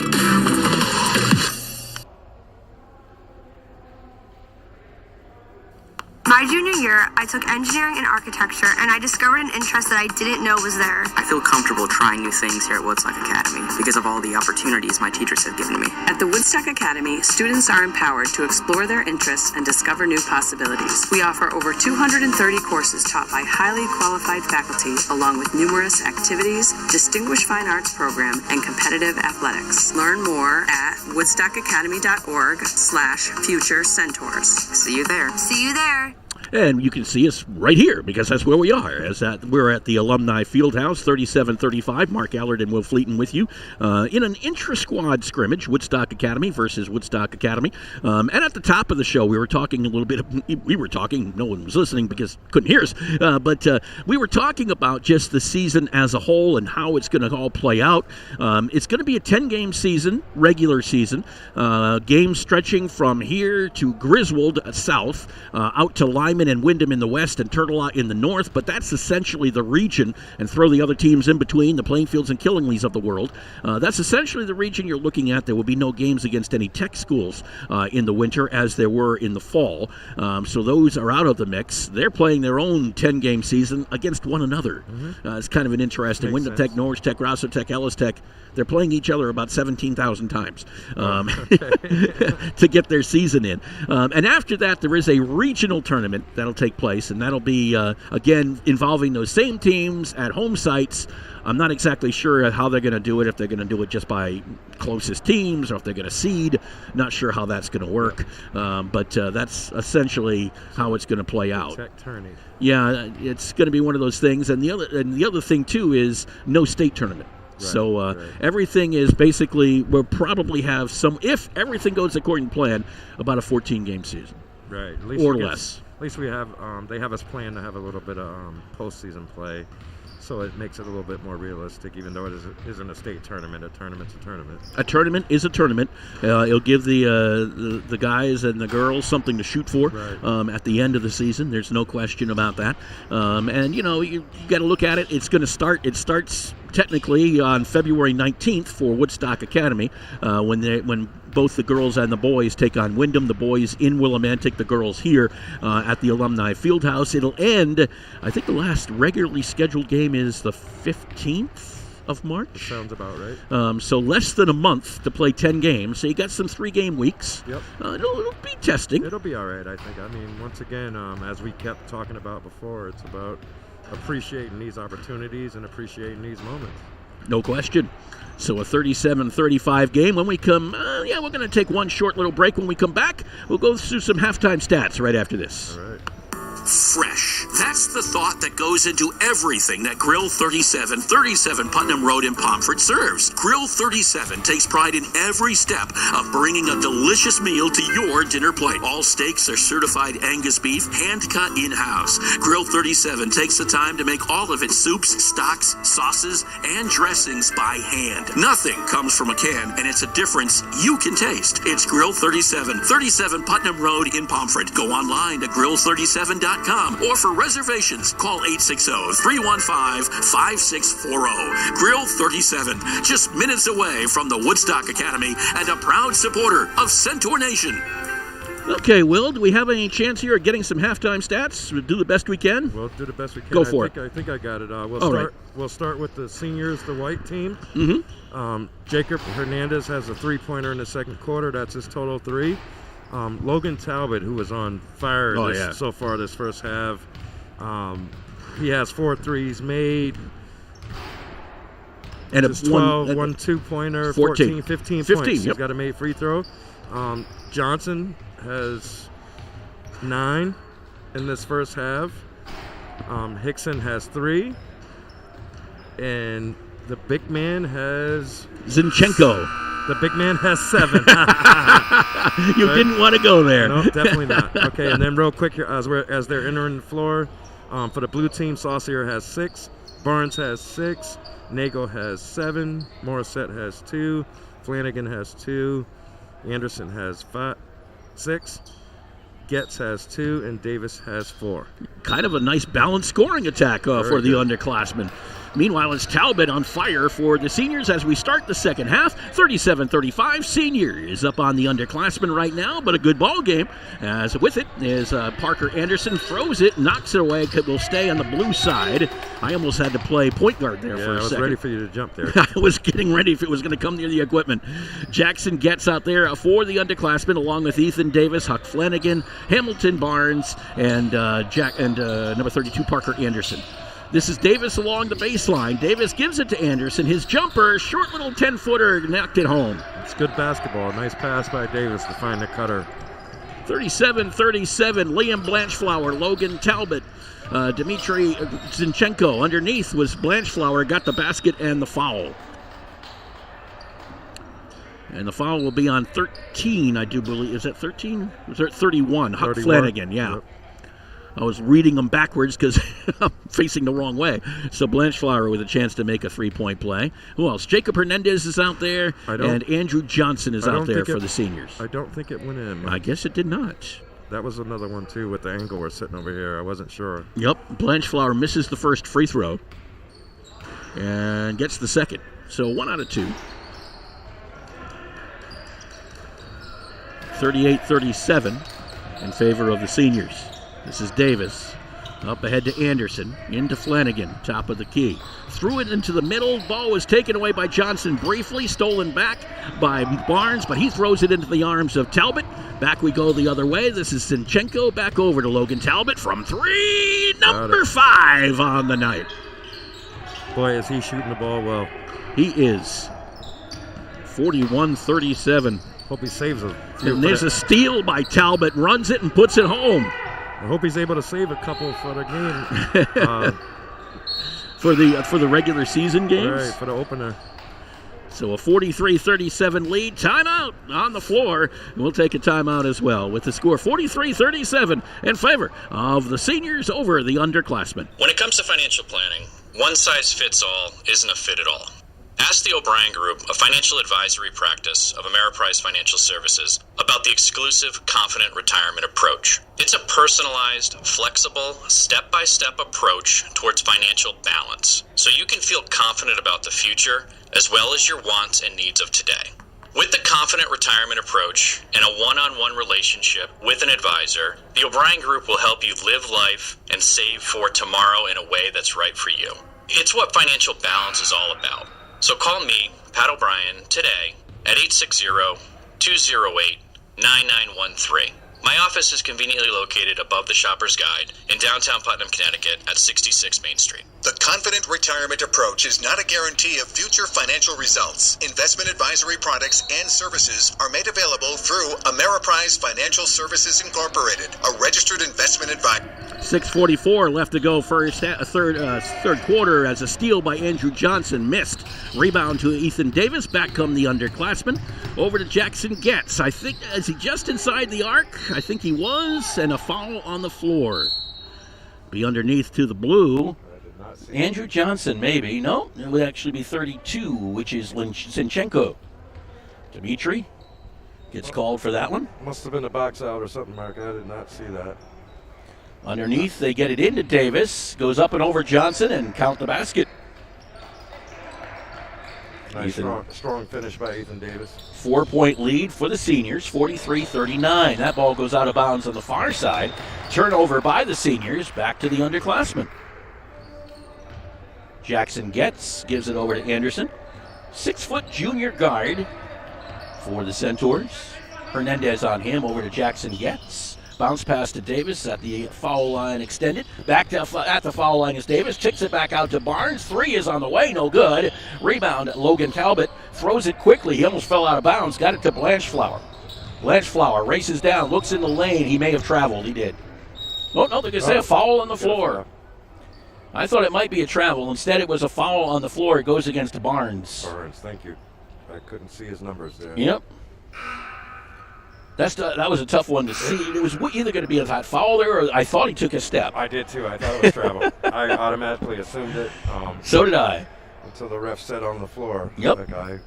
H: My junior year, I took engineering and architecture, and I discovered an interest that I didn't know was there.
K: I feel comfortable trying new things here at Woodstock Academy because of all the opportunities my teachers have given me.
L: At the Woodstock Academy, students are empowered to explore their interests and discover new possibilities. We offer over 230 courses taught by highly qualified faculty, along with numerous activities, distinguished fine arts program, and competitive athletics. Learn more at woodstockacademy.org/future centaurs.
K: See you there.
H: See you there.
B: And you can see us right here because that's where we are. We're at the Alumni Fieldhouse, 37-35. Mark Allard and Will Fleeton with you in an intra-squad scrimmage, Woodstock Academy versus Woodstock Academy. And at the top of the show, we were talking a little bit. No one was listening because couldn't hear us. But we were talking about just the season as a whole and how it's going to all play out. It's going to be a 10-game season, regular season. Games stretching from here to Griswold south, out to Lyman and Windham in the west and Turtle in the north, but that's essentially the region, and throw the other teams in between, the Plainfields and Killingley's of the world. That's essentially the region you're looking at. There will be no games against any tech schools in the winter as there were in the fall. So those are out of the mix. They're playing their own 10-game season against one another. It's kind of an interesting. Wyndham Tech, Norwich Tech, Rouser Tech, Ellis Tech, they're playing each other about 17,000 times to get their season in. And after that, there is a regional tournament that'll take place, and that'll be, again, involving those same teams at home sites. I'm not exactly sure how they're going to do it, if they're going to do it just by closest teams or if they're going to seed. Not sure how that's going to work, but that's essentially how it's going to play out.
A: Tech tourney.
B: Yeah, it's going to be one of those things. And the other thing, too, is no state tournament. Right, so everything is basically, we'll probably have some, if everything goes according to plan, about a 14-game season.
A: Right. At least
B: or less.
A: At least we have, they have us planned to have a little bit of postseason play. So it makes it a little bit more realistic, even though it isn't a state tournament. A tournament's a tournament. A tournament
B: is a tournament. It'll give the guys and the girls something to shoot for at the end of the season. There's no question about that. And, you got to look at it. It's going to start. It starts technically on February 19th for Woodstock Academy when both the girls and the boys take on Wyndham. The boys in Willimantic, the girls here at the Alumni Fieldhouse. It'll end, I think the last regularly scheduled game is the 15th of March.
A: That sounds about right.
B: So less than a month to play 10 games. So you got some 3-game weeks.
A: Yep.
B: It'll be testing.
A: It'll be all right, I think. I mean, once again, as we kept talking about before, it's about appreciating these opportunities and appreciating these moments.
B: No question. So a 37-35 game. When we come, we're going to take one short little break. When we come back, we'll go through some halftime stats right after this.
A: All right.
B: Fresh. That's the thought that goes into everything that Grill 37 Putnam Road in Pomfret serves. Grill 37 takes pride in every step of bringing a delicious meal to your dinner plate. All steaks are certified Angus beef, hand-cut in-house. Grill 37 takes the time to make all of its soups, stocks, sauces, and dressings by hand. Nothing comes from a can, and it's a difference you can taste. It's Grill 37 Putnam Road in Pomfret. Go online to grill37.com. Or for reservations, call 860-315-5640. Grill 37, just minutes away from the Woodstock Academy and a proud supporter of Centaur Nation. Okay, Will, do we have any chance here of getting some halftime stats? We'll do the best we can.
A: We'll do the best we can.
B: Go for it.
A: I think I got it.
B: Right.
A: We'll start with the seniors, the white team.
B: Mm-hmm.
A: Jacob Hernandez has a three-pointer in the second quarter. That's his total 3. Logan Talbot, who was on fire so far this first half, he has 4 threes made. And it's 12, one two-pointer, 14, 15 points.
B: Yep.
A: He's got a made free throw. Johnson has 9 in this first half. Hickson has 3. And the big man has...
B: Zinchenko.
A: The big man has 7.
B: You didn't want to go there.
A: No, definitely not. Okay, and then real quick here, as they're entering the floor, for the blue team, Saucier has 6, Barnes has 6, Nagel has 7, Morissette has 2, Flanagan has 2, Anderson has 6, Getz has 2, and Davis has 4.
B: Kind of a nice balanced scoring attack for the underclassmen. Meanwhile, it's Talbot on fire for the seniors as we start the second half. 37-35, senior is up on the underclassmen right now, but a good ball game. As with it is Parker Anderson, throws it, knocks it away, will stay on the blue side. I almost had to play point guard there for a second.
A: I was ready for you to jump there.
B: I was getting ready if it was going to come near the equipment. Jackson Getz out there for the underclassmen, along with Ethan Davis, Huck Flanagan, Hamilton Barnes, and number 32, Parker Anderson. This is Davis along the baseline. Davis gives it to Anderson. His jumper, short little 10-footer, knocked it home.
A: It's good basketball. Nice pass by Davis to find the cutter.
B: 37-37, Liam Blanchflower, Logan Talbot, Dmitry Zinchenko. Underneath was Blanchflower, got the basket and the foul. And the foul will be on 13, I do believe. Is that 13? Was that 31? Huck Flanagan, yeah. Yep. I was reading them backwards because I'm facing the wrong way. So Blanchflower with a chance to make a three-point play. Who else? Jacob Hernandez is out there, and Andrew Johnson is out there for the seniors.
A: I don't think it went in.
B: I guess it did not.
A: That was another one, too, with the angle we're sitting over here. I wasn't sure.
B: Yep. Blanchflower misses the first free throw and gets the second. So 1 out of 2. 38-37 in favor of the seniors. This is Davis. Up ahead to Anderson. Into Flanagan. Top of the key. Threw it into the middle. Ball was taken away by Johnson briefly. Stolen back by Barnes, but he throws it into the arms of Talbot. Back we go the other way. This is Zinchenko. Back over to Logan Talbot from 3. Number 5 on the night.
A: Boy, is he shooting the ball well.
B: He is. 41-37.
A: Hope he saves it.
B: And there's a steal by Talbot. Runs it and puts it home.
A: I hope he's able to save a couple for the game.
B: For the regular season games?
A: Right, for the opener.
B: So a 43-37 lead. Timeout on the floor. We'll take a timeout as well with the score 43-37 in favor of the seniors over the underclassmen.
D: When it comes to financial planning, one size fits all isn't a fit at all. Ask the O'Brien Group, a financial advisory practice of Ameriprise Financial Services, about the exclusive Confident Retirement approach. It's a personalized, flexible, step-by-step approach towards financial balance, so you can feel confident about the future as well as your wants and needs of today. With the Confident Retirement approach and a one-on-one relationship with an advisor, the O'Brien Group will help you live life and save for tomorrow in a way that's right for you. It's what financial balance is all about. So call me, Pat O'Brien, today at 860-208-9913. My office is conveniently located above the Shopper's Guide in downtown Putnam, Connecticut at 66 Main Street.
E: The confident retirement approach is not a guarantee of future financial results. Investment advisory products and services are made available through Ameriprise Financial Services Incorporated, a registered investment advisor.
B: 6:44 left to go third quarter as a steal by Andrew Johnson missed. Rebound to Ethan Davis. Back come the underclassmen. Over to Jackson Getz. I think, is he just inside the arc? I think he was. And a foul on the floor. Be underneath to the blue. Andrew Johnson, maybe. No, it would actually be 32, which is Zinchenko. Dimitri gets called for that one.
A: Must have been a box out or something, Mark. I did not see that.
B: Underneath, they get it into Davis. Goes up and over Johnson and count the basket.
A: Nice strong finish by Ethan Davis.
B: 4-point lead for the seniors, 43-39. That ball goes out of bounds on the far side. Turnover by the seniors, back to the underclassmen. Jackson gives it over to Anderson. 6-foot junior guard for the Centaurs. Hernandez on him, over to Jackson Getz. Bounce pass to Davis at the foul line extended. Back at the foul line is Davis. Kicks it back out to Barnes. 3 is on the way. No good. Rebound. Logan Talbot throws it quickly. He almost fell out of bounds. Got it to Blanchflower. Blanchflower races down. Looks in the lane. He may have traveled. He did. Oh, no, they're going to say a foul on the floor. I thought it might be a travel. Instead, it was a foul on the floor. It goes against Barnes.
A: Barnes, thank you. I couldn't see his numbers there.
B: Yep. That was a tough one to see. It was either going to be a foul there, or I thought he took a step.
A: I did too. I thought it was travel. I automatically assumed it.
B: So did I.
A: Until the ref said on the floor.
B: Yep.
A: Like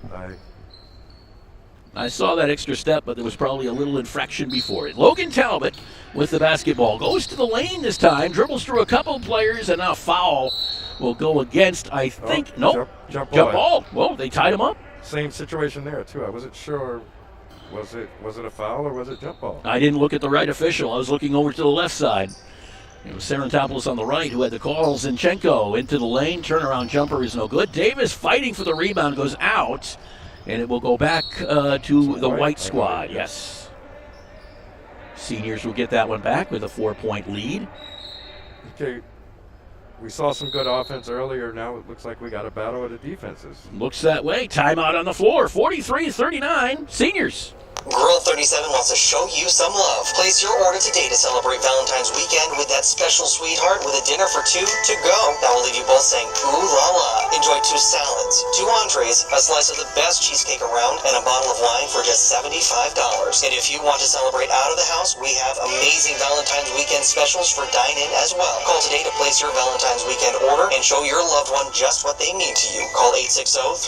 B: I saw that extra step, but there was probably a little infraction before it. Logan Talbot with the basketball. Goes to the lane this time. Dribbles through a couple players, and now a foul will go against, I think.
A: Jump
B: ball. Well, they tied him up.
A: Same situation there, too. I wasn't sure. Was it a foul or was it jump ball?
B: I didn't look at the right official. I was looking over to the left side. It was Sarantopoulos on the right who had the call. Zinchenko into the lane. Turnaround jumper is no good. Davis fighting for the rebound goes out, and it will go back to the white squad. Yes. Seniors will get that one back with a 4-point lead.
A: Okay. We saw some good offense earlier. Now it looks like we got a battle of the defenses.
B: Looks that way. Timeout on the floor. 43-39. Seniors.
C: Girl 37 wants to show you some love. Place your order today to celebrate Valentine's weekend with that special sweetheart with a dinner for 2 to go. That will leave you both saying, ooh la la. Enjoy 2 salads, 2 entrees, a slice of the best cheesecake around, and a bottle of wine for just $75. And if you want to celebrate out of the house, we have amazing Valentine's weekend specials for dine-in as well. Call today to place your Valentine's weekend order and show your loved one just what they mean to you. Call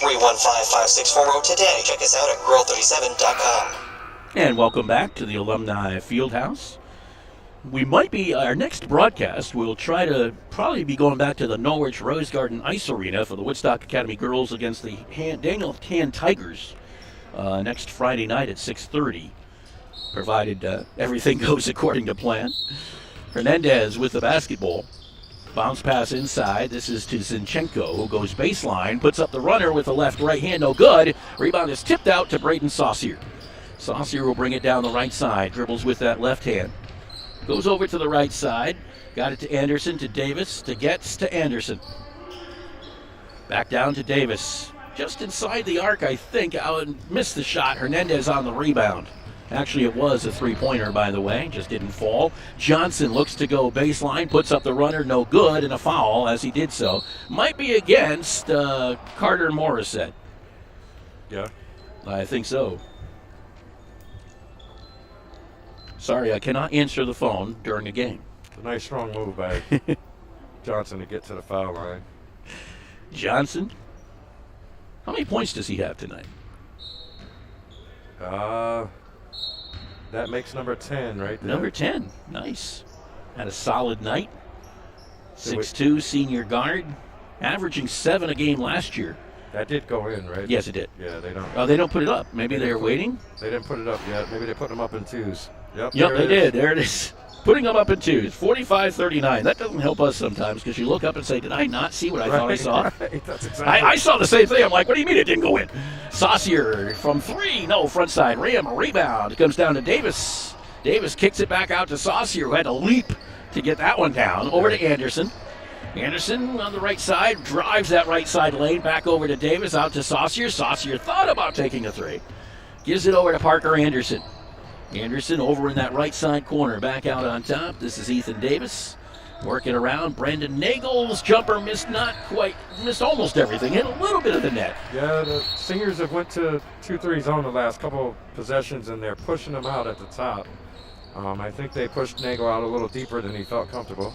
C: 860-315-5640 today. Check us out at girl37.com.
B: And welcome back to the Alumni Fieldhouse. Our next broadcast, we'll probably be going back to the Norwich Rose Garden Ice Arena for the Woodstock Academy girls against the Daniel Tan Tigers next Friday night at 6:30, provided everything goes according to plan. Hernandez with the basketball. Bounce pass inside. This is to Zinchenko, who goes baseline, puts up the runner with the left-right hand. No good. Rebound is tipped out to Braden Saucier. Saucier will bring it down the right side. Dribbles with that left hand. Goes over to the right side. Got it to Anderson, to Davis, to Getz, to Anderson. Back down to Davis. Just inside the arc, I think. Missed the shot. Hernandez on the rebound. Actually, it was a three-pointer, by the way. Just didn't fall. Johnson looks to go baseline. Puts up the runner. No good. And a foul as he did so. Might be against Carter Morissette.
A: Yeah.
B: I think so. Sorry, I cannot answer the phone during a game.
A: It's a nice, strong move by Johnson to get to the foul line.
B: Johnson? How many points does he have tonight?
A: That makes number 10 right there.
B: Number 10. Nice. Had a solid night. 6'2", senior guard. Averaging 7 a game last year.
A: That did go in, right?
B: Yes, it did.
A: Yeah, they don't.
B: Oh, they don't put it up. Maybe they're waiting?
A: They didn't put it up yet. Maybe they put them up in 2s. Yep,
B: they did. There it is. Putting them up in 2s. 45-39. That doesn't help us sometimes because you look up and say, did I not see what I thought I saw?
A: Right. That's exactly.
B: I saw the same thing. I'm like, what do you mean it didn't go in? Saucier from 3. No, front side rim. Rebound. Comes down to Davis. Davis kicks it back out to Saucier, who had to leap to get that one down. Over to Anderson. Anderson on the right side, drives that right side lane back over to Davis, out to Saucier. Saucier thought about taking a three. Gives it over to Parker Anderson. Anderson over in that right side corner, back out on top. This is Ethan Davis working around. Brandon Nagel's jumper missed almost everything. Hit a little bit of the net.
A: Yeah, the Seniors have went to 2-3 zone the last couple possessions, and they're pushing them out at the top. I think they pushed Nagel out a little deeper than he felt comfortable.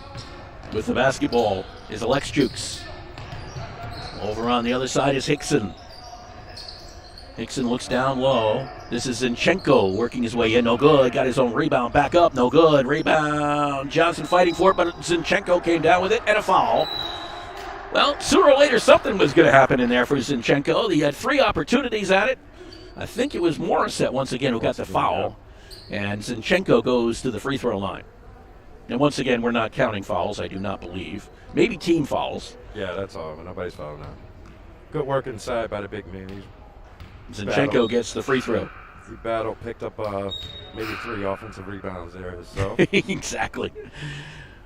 B: With the basketball is Alex Jukes. Over on the other side is Hickson. Hickson looks down low. This is Zinchenko working his way in. No good. Got his own rebound. Back up. No good. Rebound. Johnson fighting for it, but Zinchenko came down with it and a foul. Well, sooner or later something was going to happen in there for Zinchenko. He had 3 opportunities at it. I think it was Morissette once again who got the foul. And Zinchenko goes to the free throw line. And once again, we're not counting fouls, I do not believe. Maybe team fouls.
A: Yeah, that's all. Nobody's fouling now. Good work inside by the big man.
B: Zinchenko gets the free throw.
A: He battled, picked up maybe 3 offensive rebounds there. So.
B: Exactly.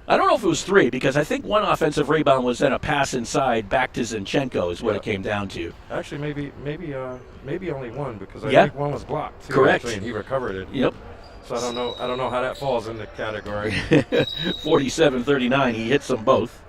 B: I don't know if it was 3, because I think 1 offensive rebound was then a pass inside back to Zinchenko is what it came down to.
A: Actually, maybe only 1, because I think 1 was blocked too.
B: Correct.
A: Actually, and he recovered it.
B: Yep.
A: So I don't know how that falls in the category.
B: 47-39, he hits them both.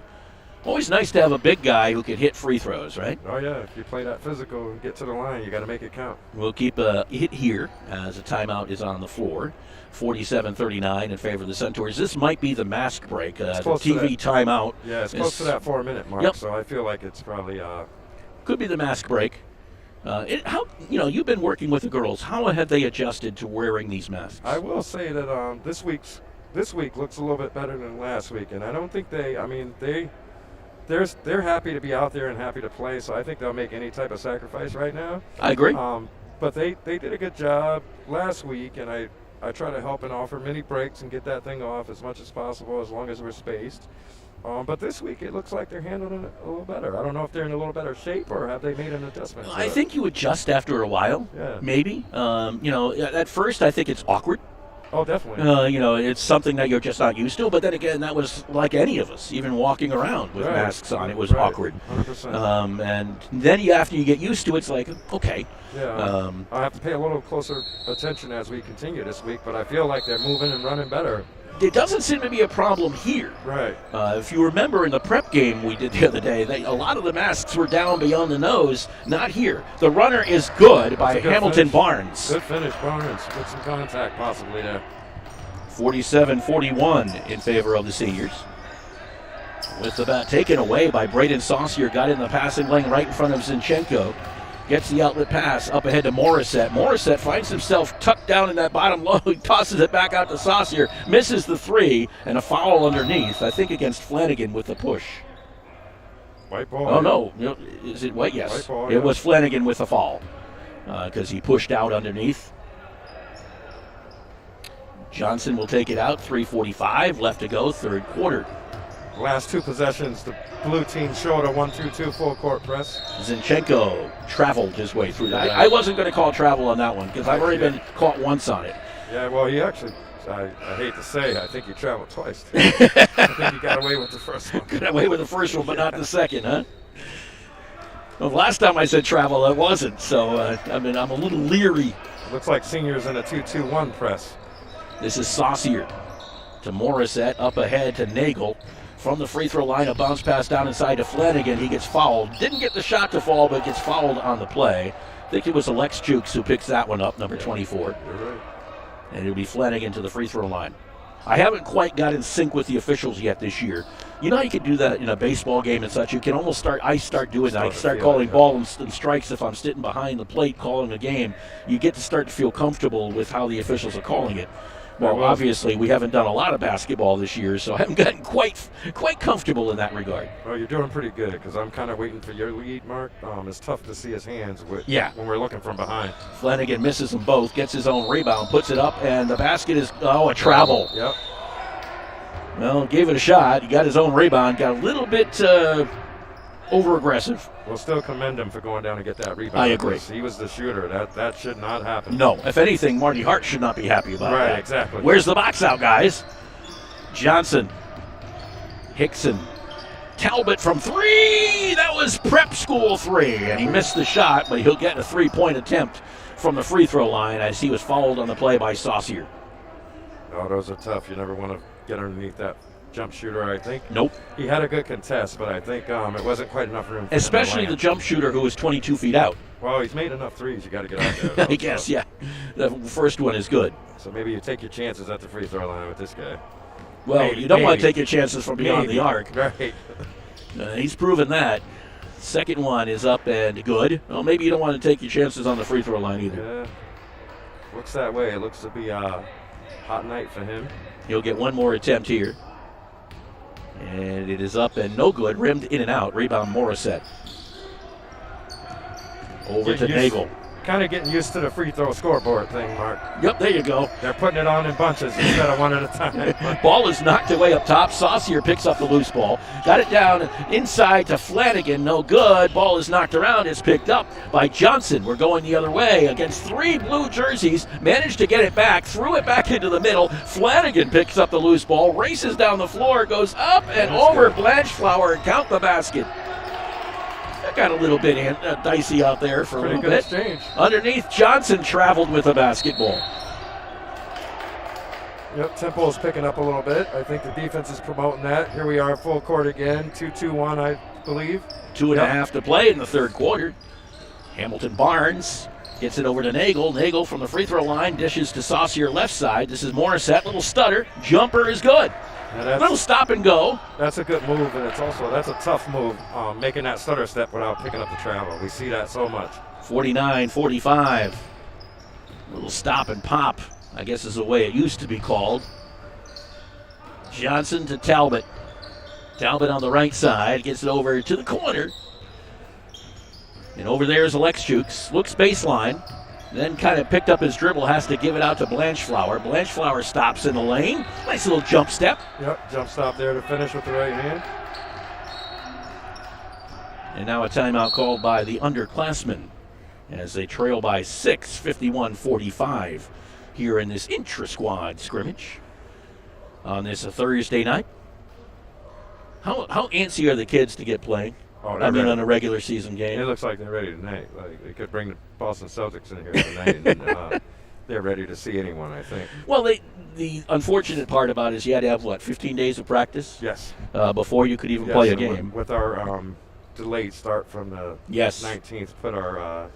B: Always nice to have a big guy who can hit free throws, right?
A: Oh yeah, if you play that physical and get to the line, you got to make it count.
B: We'll keep a hit here as a timeout is on the floor. 47-39 in favor of the Centaurs. This might be the mask break, the TV timeout.
A: Yeah, it's close to that 4-minute mark, so I feel like it's probably...
B: Could be the mask break. You've been working with the girls. How have they adjusted to wearing these masks?
A: I will say that this week looks a little bit better than last week, and I don't think they're happy to be out there and happy to play, so I think they'll make any type of sacrifice right now.
B: I agree.
A: But they did a good job last week, and I try to help and offer mini breaks and get that thing off as much as possible as long as we're spaced. But this week it looks like they're handling it a little better. I don't know if they're in a little better shape or have they made an adjustment.
B: I think you adjust after a while, maybe. At first I think it's awkward.
A: Oh, definitely.
B: It's something that you're just not used to. But then again, that was like any of us, even walking around with masks on. It was awkward.
A: 100%.
B: And then after you get used to it, it's like, okay.
A: Yeah. I have to pay a little closer attention as we continue this week, but I feel like they're moving and running better.
B: It doesn't seem to be a problem here.
A: Right.
B: If you remember in the prep game we did the other day, a lot of the masks were down beyond the nose. Not here. The runner is good by Hamilton Barnes.
A: Good finish, Barnes. With some contact possibly there.
B: 47-41 in favor of the Seniors. With the bat taken away by Braden Saucier, got in the passing lane right in front of Zinchenko. Gets the outlet pass up ahead to Morissette. Morissette finds himself tucked down in that bottom low. He tosses it back out to Saucier. Misses the 3 and a foul underneath, I think against Flanagan with the push.
A: White ball.
B: Oh, no. Is it white? Yes.
A: White ball,
B: it was Flanagan with a foul because he pushed out underneath. Johnson will take it out. 3:45 left to go, third quarter.
A: Last 2 possessions, the blue team showed a 1-2-2 full court press.
B: Zinchenko traveled his way through that. I wasn't going to call travel on that one because I've already been caught once on it.
A: Yeah, well, he actually, I hate to say, I think he traveled twice. I think he got away with the first one.
B: Got away with the first one, but not the second, huh? Well, last time I said travel, I wasn't. So, I'm a little leery.
A: Looks like Seniors in a 2-2-1 press.
B: This is Saucier to Morissette, up ahead to Nagel. From the free throw line, a bounce pass down inside to Flanagan. He gets fouled. Didn't get the shot to fall, but gets fouled on the play. I think it was Alex Jukes who picks that one up, number 24.
A: You're right.
B: And it'll be Flanagan to the free throw line. I haven't quite got in sync with the officials yet this year. You know how you can do that in a baseball game and such? You can almost start doing that. I start calling ball and strikes if I'm sitting behind the plate calling the game. You get to start to feel comfortable with how the officials are calling it. Well, obviously, we haven't done a lot of basketball this year, so I haven't gotten quite comfortable in that regard.
A: Well, you're doing pretty good because I'm kind of waiting for your lead, Mark. It's tough to see his hands when we're looking from behind.
B: Flanagan misses them both, gets his own rebound, puts it up, and the basket is, a travel.
A: Yep.
B: Well, gave it a shot. He got his own rebound, got a little bit over-aggressive.
A: We'll still commend him for going down and get that rebound.
B: I agree.
A: He was the shooter. That should not happen.
B: No, if anything, Marty Hart should not be happy about that.
A: Right, exactly.
B: Where's the box out, guys? Johnson, Hickson, Talbot from 3. That was prep school 3, and he missed the shot, but he'll get a 3-point attempt from the free throw line as he was fouled on the play by Saucier.
A: Oh, those are tough. You never want to get underneath that jump shooter, I think.
B: Nope.
A: He had a good contest, but I think it wasn't quite enough room for him
B: Especially
A: to
B: the jump shooter who was 22 feet out.
A: Well, he's made enough threes. You got to get out there.
B: I guess, yeah. The first one is good.
A: So maybe you take your chances at the free throw line with this guy.
B: Well,
A: maybe,
B: you don't want to take your chances from beyond the arc.
A: Right.
B: He's proven that. Second one is up and good. Well, maybe you don't want to take your chances on the free throw line either.
A: Yeah. Looks that way. It looks to be a hot night for him.
B: He'll get one more attempt here. And it is up and no good. Rimmed in and out. Rebound Morissette. Over to Nagel.
A: Kind of getting used to the free throw scoreboard thing, Mark.
B: Yep, there you go.
A: They're putting it on in bunches instead of one at a time.
B: Ball is knocked away up top. Saucier picks up the loose ball. Got it down inside to Flanagan. No good. Ball is knocked around. It's picked up by Johnson. We're going the other way against 3 blue jerseys. Managed to get it back. Threw it back into the middle. Flanagan picks up the loose ball. Races down the floor. Goes up and over Blanchflower and count the basket. That got a little bit dicey out there for a little bit.
A: Exchange.
B: Underneath, Johnson traveled with the basketball.
A: Yep, tempo is picking up a little bit. I think the defense is promoting that. Here we are, full court again. 2-2-1, I believe.
B: 2.5 to play in the third quarter. Hamilton Barnes gets it over to Nagel. Nagel from the free throw line dishes to Saucier left side. This is Morissette. Little stutter. Jumper is good. Little stop and go.
A: That's a good move, and that's a tough move, making that stutter step without picking up the travel. We see that so much.
B: 49-45. Little stop and pop, I guess is the way it used to be called. Johnson to Talbot. Talbot on the right side gets it over to the corner. And over there is Alexchuk. Looks baseline. Then kind of picked up his dribble, has to give it out to Blanchflower. Blanchflower stops in the lane. Nice little jump step.
A: Yep, jump stop there to finish with the right hand.
B: And now a timeout called by the underclassmen as they trail by 6, 51-45 here in this intra-squad scrimmage on this Thursday night. How antsy are the kids to get playing? On a regular season game.
A: It looks like they're ready tonight. Like they could bring the Boston Celtics in here tonight, and they're ready to see anyone, I think.
B: Well, the unfortunate part about it is you had to have, 15 days of practice?
A: Yes.
B: Before you could even play a game.
A: With our delayed start from the 19th, put our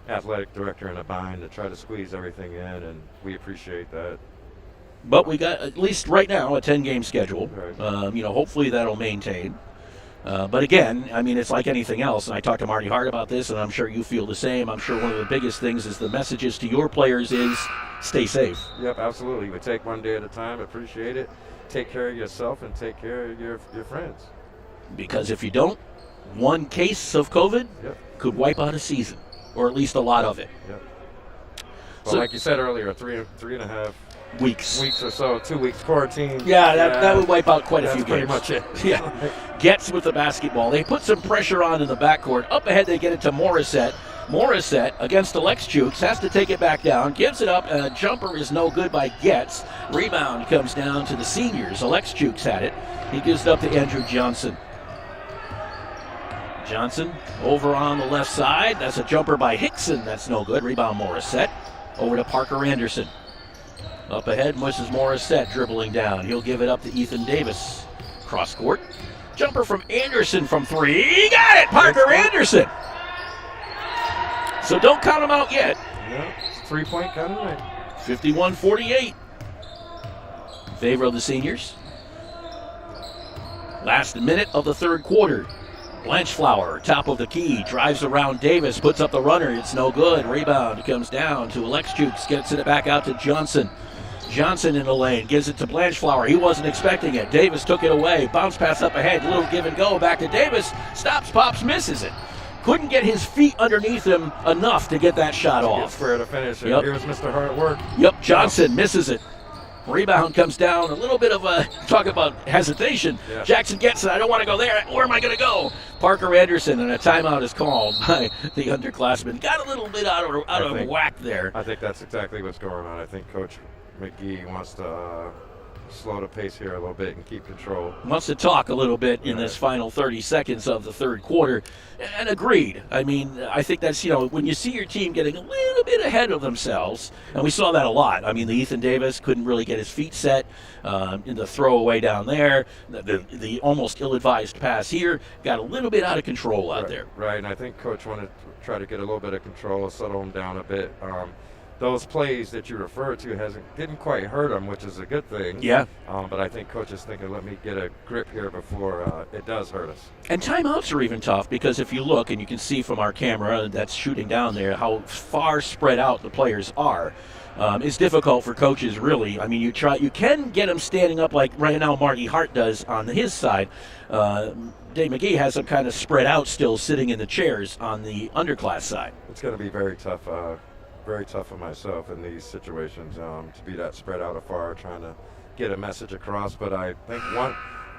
A: athletic director in a bind to try to squeeze everything in, and we appreciate that.
B: But we got, at least right now, a 10-game schedule.
A: Right.
B: Hopefully that'll maintain. But again, it's like anything else, and I talked to Marty Hart about this, and I'm sure you feel the same. I'm sure one of the biggest things is the messages to your players is stay safe.
A: Yep, absolutely. We take one day at a time, appreciate it. Take care of yourself and take care of your friends.
B: Because if you don't, one case of COVID could wipe out a season, or at least a lot of it.
A: Yep. Well, so, like you said earlier, 3.5 weeks or so, 2 weeks quarantine.
B: Yeah, that would wipe out quite a few games.
A: That's pretty much it.
B: Yeah. Gets with the basketball. They put some pressure on in the backcourt. Up ahead, they get it to Morissette. Morissette against Alexchuk has to take it back down, gives it up, and a jumper is no good by Getz. Rebound comes down to the seniors. Alexchuk's had it. He gives it up to Andrew Johnson. Johnson over on the left side. That's a jumper by Hickson. That's no good. Rebound Morissette. Over to Parker Anderson. Up ahead, Mrs. Morissette dribbling down. He'll give it up to Ethan Davis. Cross court. Jumper from Anderson from 3. Got it! Parker Anderson! So don't count him out yet.
A: Yeah, 3-point kind of night.
B: 51-48. In favor of the seniors. Last minute of the third quarter. Blanchflower, top of the key, drives around Davis, puts up the runner. It's no good. Rebound comes down to Alexchuk, gets it back out to Johnson. Johnson in the lane, gives it to Blanchflower. He wasn't expecting it. Davis took it away. Bounce pass up ahead. Little give and go. Back to Davis. Stops, pops, misses it. Couldn't get his feet underneath him enough to get that shot off.
A: It's fair to finish it.
B: Yep.
A: Here's Mr. Hard Work.
B: Yep, Johnson misses it. Rebound comes down. A little bit of a talk about hesitation.
A: Yeah.
B: Jackson gets it. I don't want to go there. Where am I going to go? Parker Anderson, and a timeout is called by the underclassmen. Got a little bit out of whack there.
A: I think that's exactly what's going on. I think Coach McGee wants to slow the pace here a little bit and keep control.
B: Wants to talk a little bit in this final 30 seconds of the third quarter, and agreed. I mean, I think that's, when you see your team getting a little bit ahead of themselves, and we saw that a lot. I mean, the Ethan Davis couldn't really get his feet set in the throwaway down there. The almost ill-advised pass here got a little bit out of control out there.
A: Right, and I think Coach wanted to try to get a little bit of control, settle him down a bit. Those plays that you referred to didn't quite hurt him, which is a good thing.
B: Yeah.
A: But I think Coach is thinking, let me get a grip here before it does hurt us.
B: And timeouts are even tough because if you look, and you can see from our camera that's shooting down there how far spread out the players are. It's difficult for coaches, really. I mean, you can get them standing up like right now Marty Hart does on his side. Dave McGee has them kind of spread out still, sitting in the chairs on the underclass side.
A: It's going to be very tough. Very tough for myself in these situations to be that spread out afar, trying to get a message across. But I think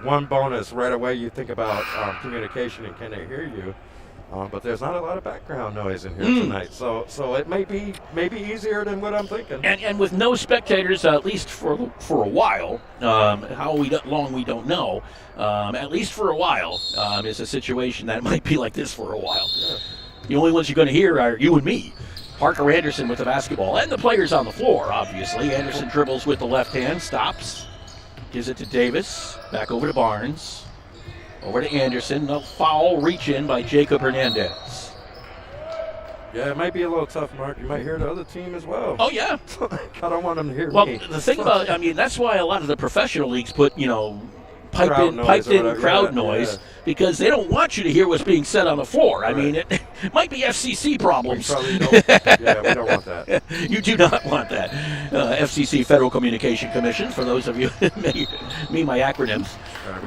A: one bonus right away, you think about communication and can they hear you? But there's not a lot of background noise in here tonight, so it may be easier than what I'm thinking.
B: And with no spectators, at least for a while, how long we don't know. At least for a while, is a situation that might be like this for a while.
A: Yeah.
B: The only ones you're going to hear are you and me. Parker Anderson with the basketball, and the players on the floor, obviously. Anderson dribbles with the left hand, stops, gives it to Davis, back over to Barnes, over to Anderson. No foul, reach in by Jacob Hernandez.
A: Yeah, it might be a little tough, Mark. You might hear the other team as well.
B: Oh, yeah.
A: I don't want them to hear me.
B: Well, the thing about, that's why a lot of the professional leagues put, piped in crowd noise because they don't want you to hear what's being said on the floor. I mean, it might be FCC problems.
A: We probably don't. Yeah, we don't want that.
B: You do not want that. FCC, Federal Communication Commission, for those of you me my acronyms.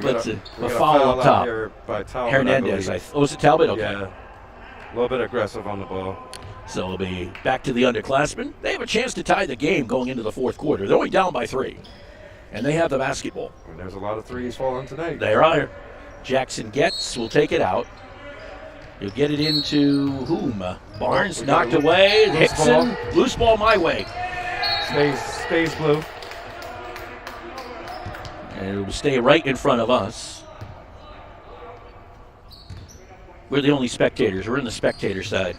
B: But a foul up top. Hernandez. Was it Talbot? Okay.
A: Yeah, a little bit aggressive on the ball.
B: So it'll be back to the underclassmen. They have a chance to tie the game going into the fourth quarter. They're only down by 3. And they have the basketball.
A: And there's a lot of threes falling tonight.
B: There are. Jackson will take it out. He'll get it into whom? Barnes knocked away. Hickson, loose ball my way.
A: Stays blue.
B: And it will stay right in front of us. We're the only spectators. We're in the spectator side.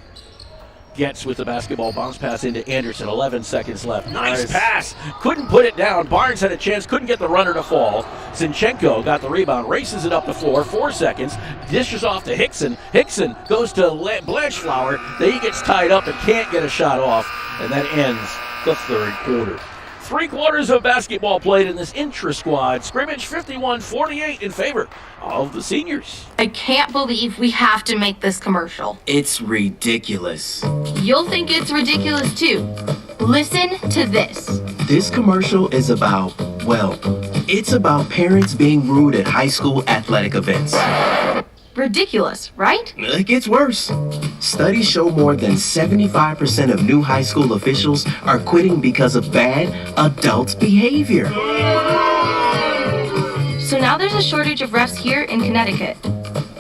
B: Getz with the basketball, bounce pass into Anderson, 11 seconds left. Nice pass, couldn't put it down. Barnes had a chance, couldn't get the runner to fall. Zinchenko got the rebound, races it up the floor, 4 seconds, dishes off to Hickson. Hickson goes to Blanchflower, then he gets tied up and can't get a shot off, and that ends the third quarter. 3 quarters of basketball played in this intra-squad scrimmage, 51-48 in favor of the seniors.
M: I can't believe we have to make this commercial.
I: It's ridiculous.
M: You'll think it's ridiculous too. Listen to this.
I: This commercial is about, it's about parents being rude at high school athletic events.
M: Ridiculous, right?
I: It gets worse. Studies show more than 75% of new high school officials are quitting because of bad adult behavior.
M: So now there's a shortage of refs here in Connecticut.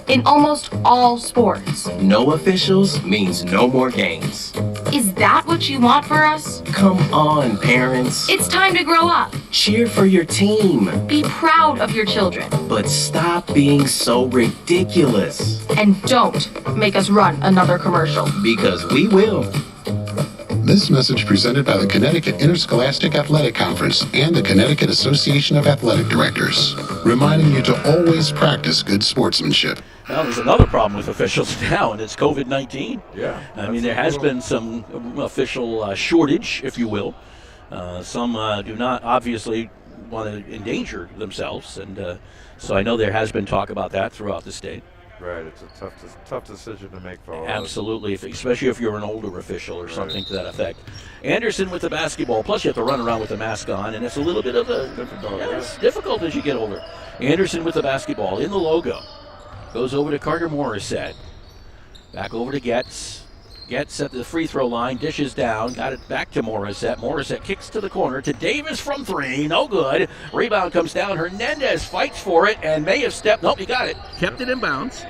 M: In almost all sports.
I: No officials means no more games.
M: Is that what you want for us?
I: Come on, parents.
M: It's time to grow up.
I: Cheer for your team.
M: Be proud of your children.
I: But stop being so ridiculous.
M: And don't make us run another commercial.
I: Because we will.
J: This message presented by the Connecticut Interscholastic Athletic Conference and the Connecticut Association of Athletic Directors, reminding you to always practice good sportsmanship.
B: Well, there's another problem with officials now, and it's COVID-19.
A: Yeah.
B: I mean, there has been some official shortage, if you will. Some do not obviously want to endanger themselves, and so I know there has been talk about that throughout the state.
A: Right, it's a tough decision to make for all of us.
B: Absolutely, especially if you're an older official or something to that effect. Anderson with the basketball, plus you have to run around with the mask on, and it's a little bit of it's difficult as you get older. Anderson with the basketball in the logo. Goes over to Carter Morissette. Back over to Getz. Gets at the free throw line, dishes down, got it back to Morissette. Morissette kicks to the corner to Davis from 3, no good. Rebound comes down, Hernandez fights for it and may have stepped, nope, he got it. Kept it in bounds.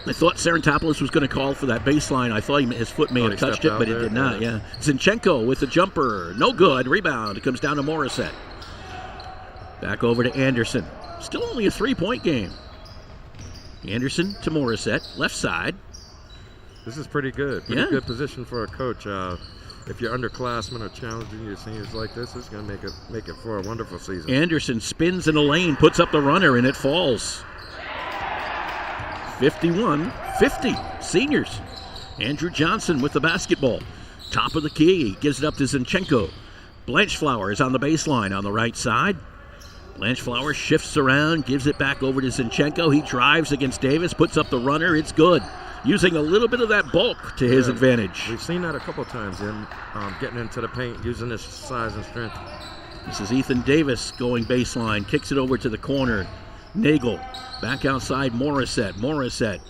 B: I thought Sarantopoulos was going to call for that baseline. I thought his foot may have touched it, but it did not, yeah. Zinchenko with the jumper, no good. Rebound, it comes down to Morissette. Back over to Anderson. Still only a 3-point game. Anderson to Morissette, left side.
A: This is pretty good. Pretty good position for a coach. If you're underclassmen or challenging your seniors like this is going to make it for a wonderful season.
B: Anderson spins in the lane, puts up the runner, and it falls. 51-50, seniors. Andrew Johnson with the basketball. Top of the key, gives it up to Zinchenko. Blanchflower is on the baseline on the right side. Blanchflower shifts around, gives it back over to Zinchenko. He drives against Davis, puts up the runner. It's good. Using a little bit of that bulk to his advantage.
A: We've seen that a couple times, him getting into the paint, using his size and strength.
B: This is Ethan Davis going baseline, kicks it over to the corner. Nagel back outside Morissette. Morissette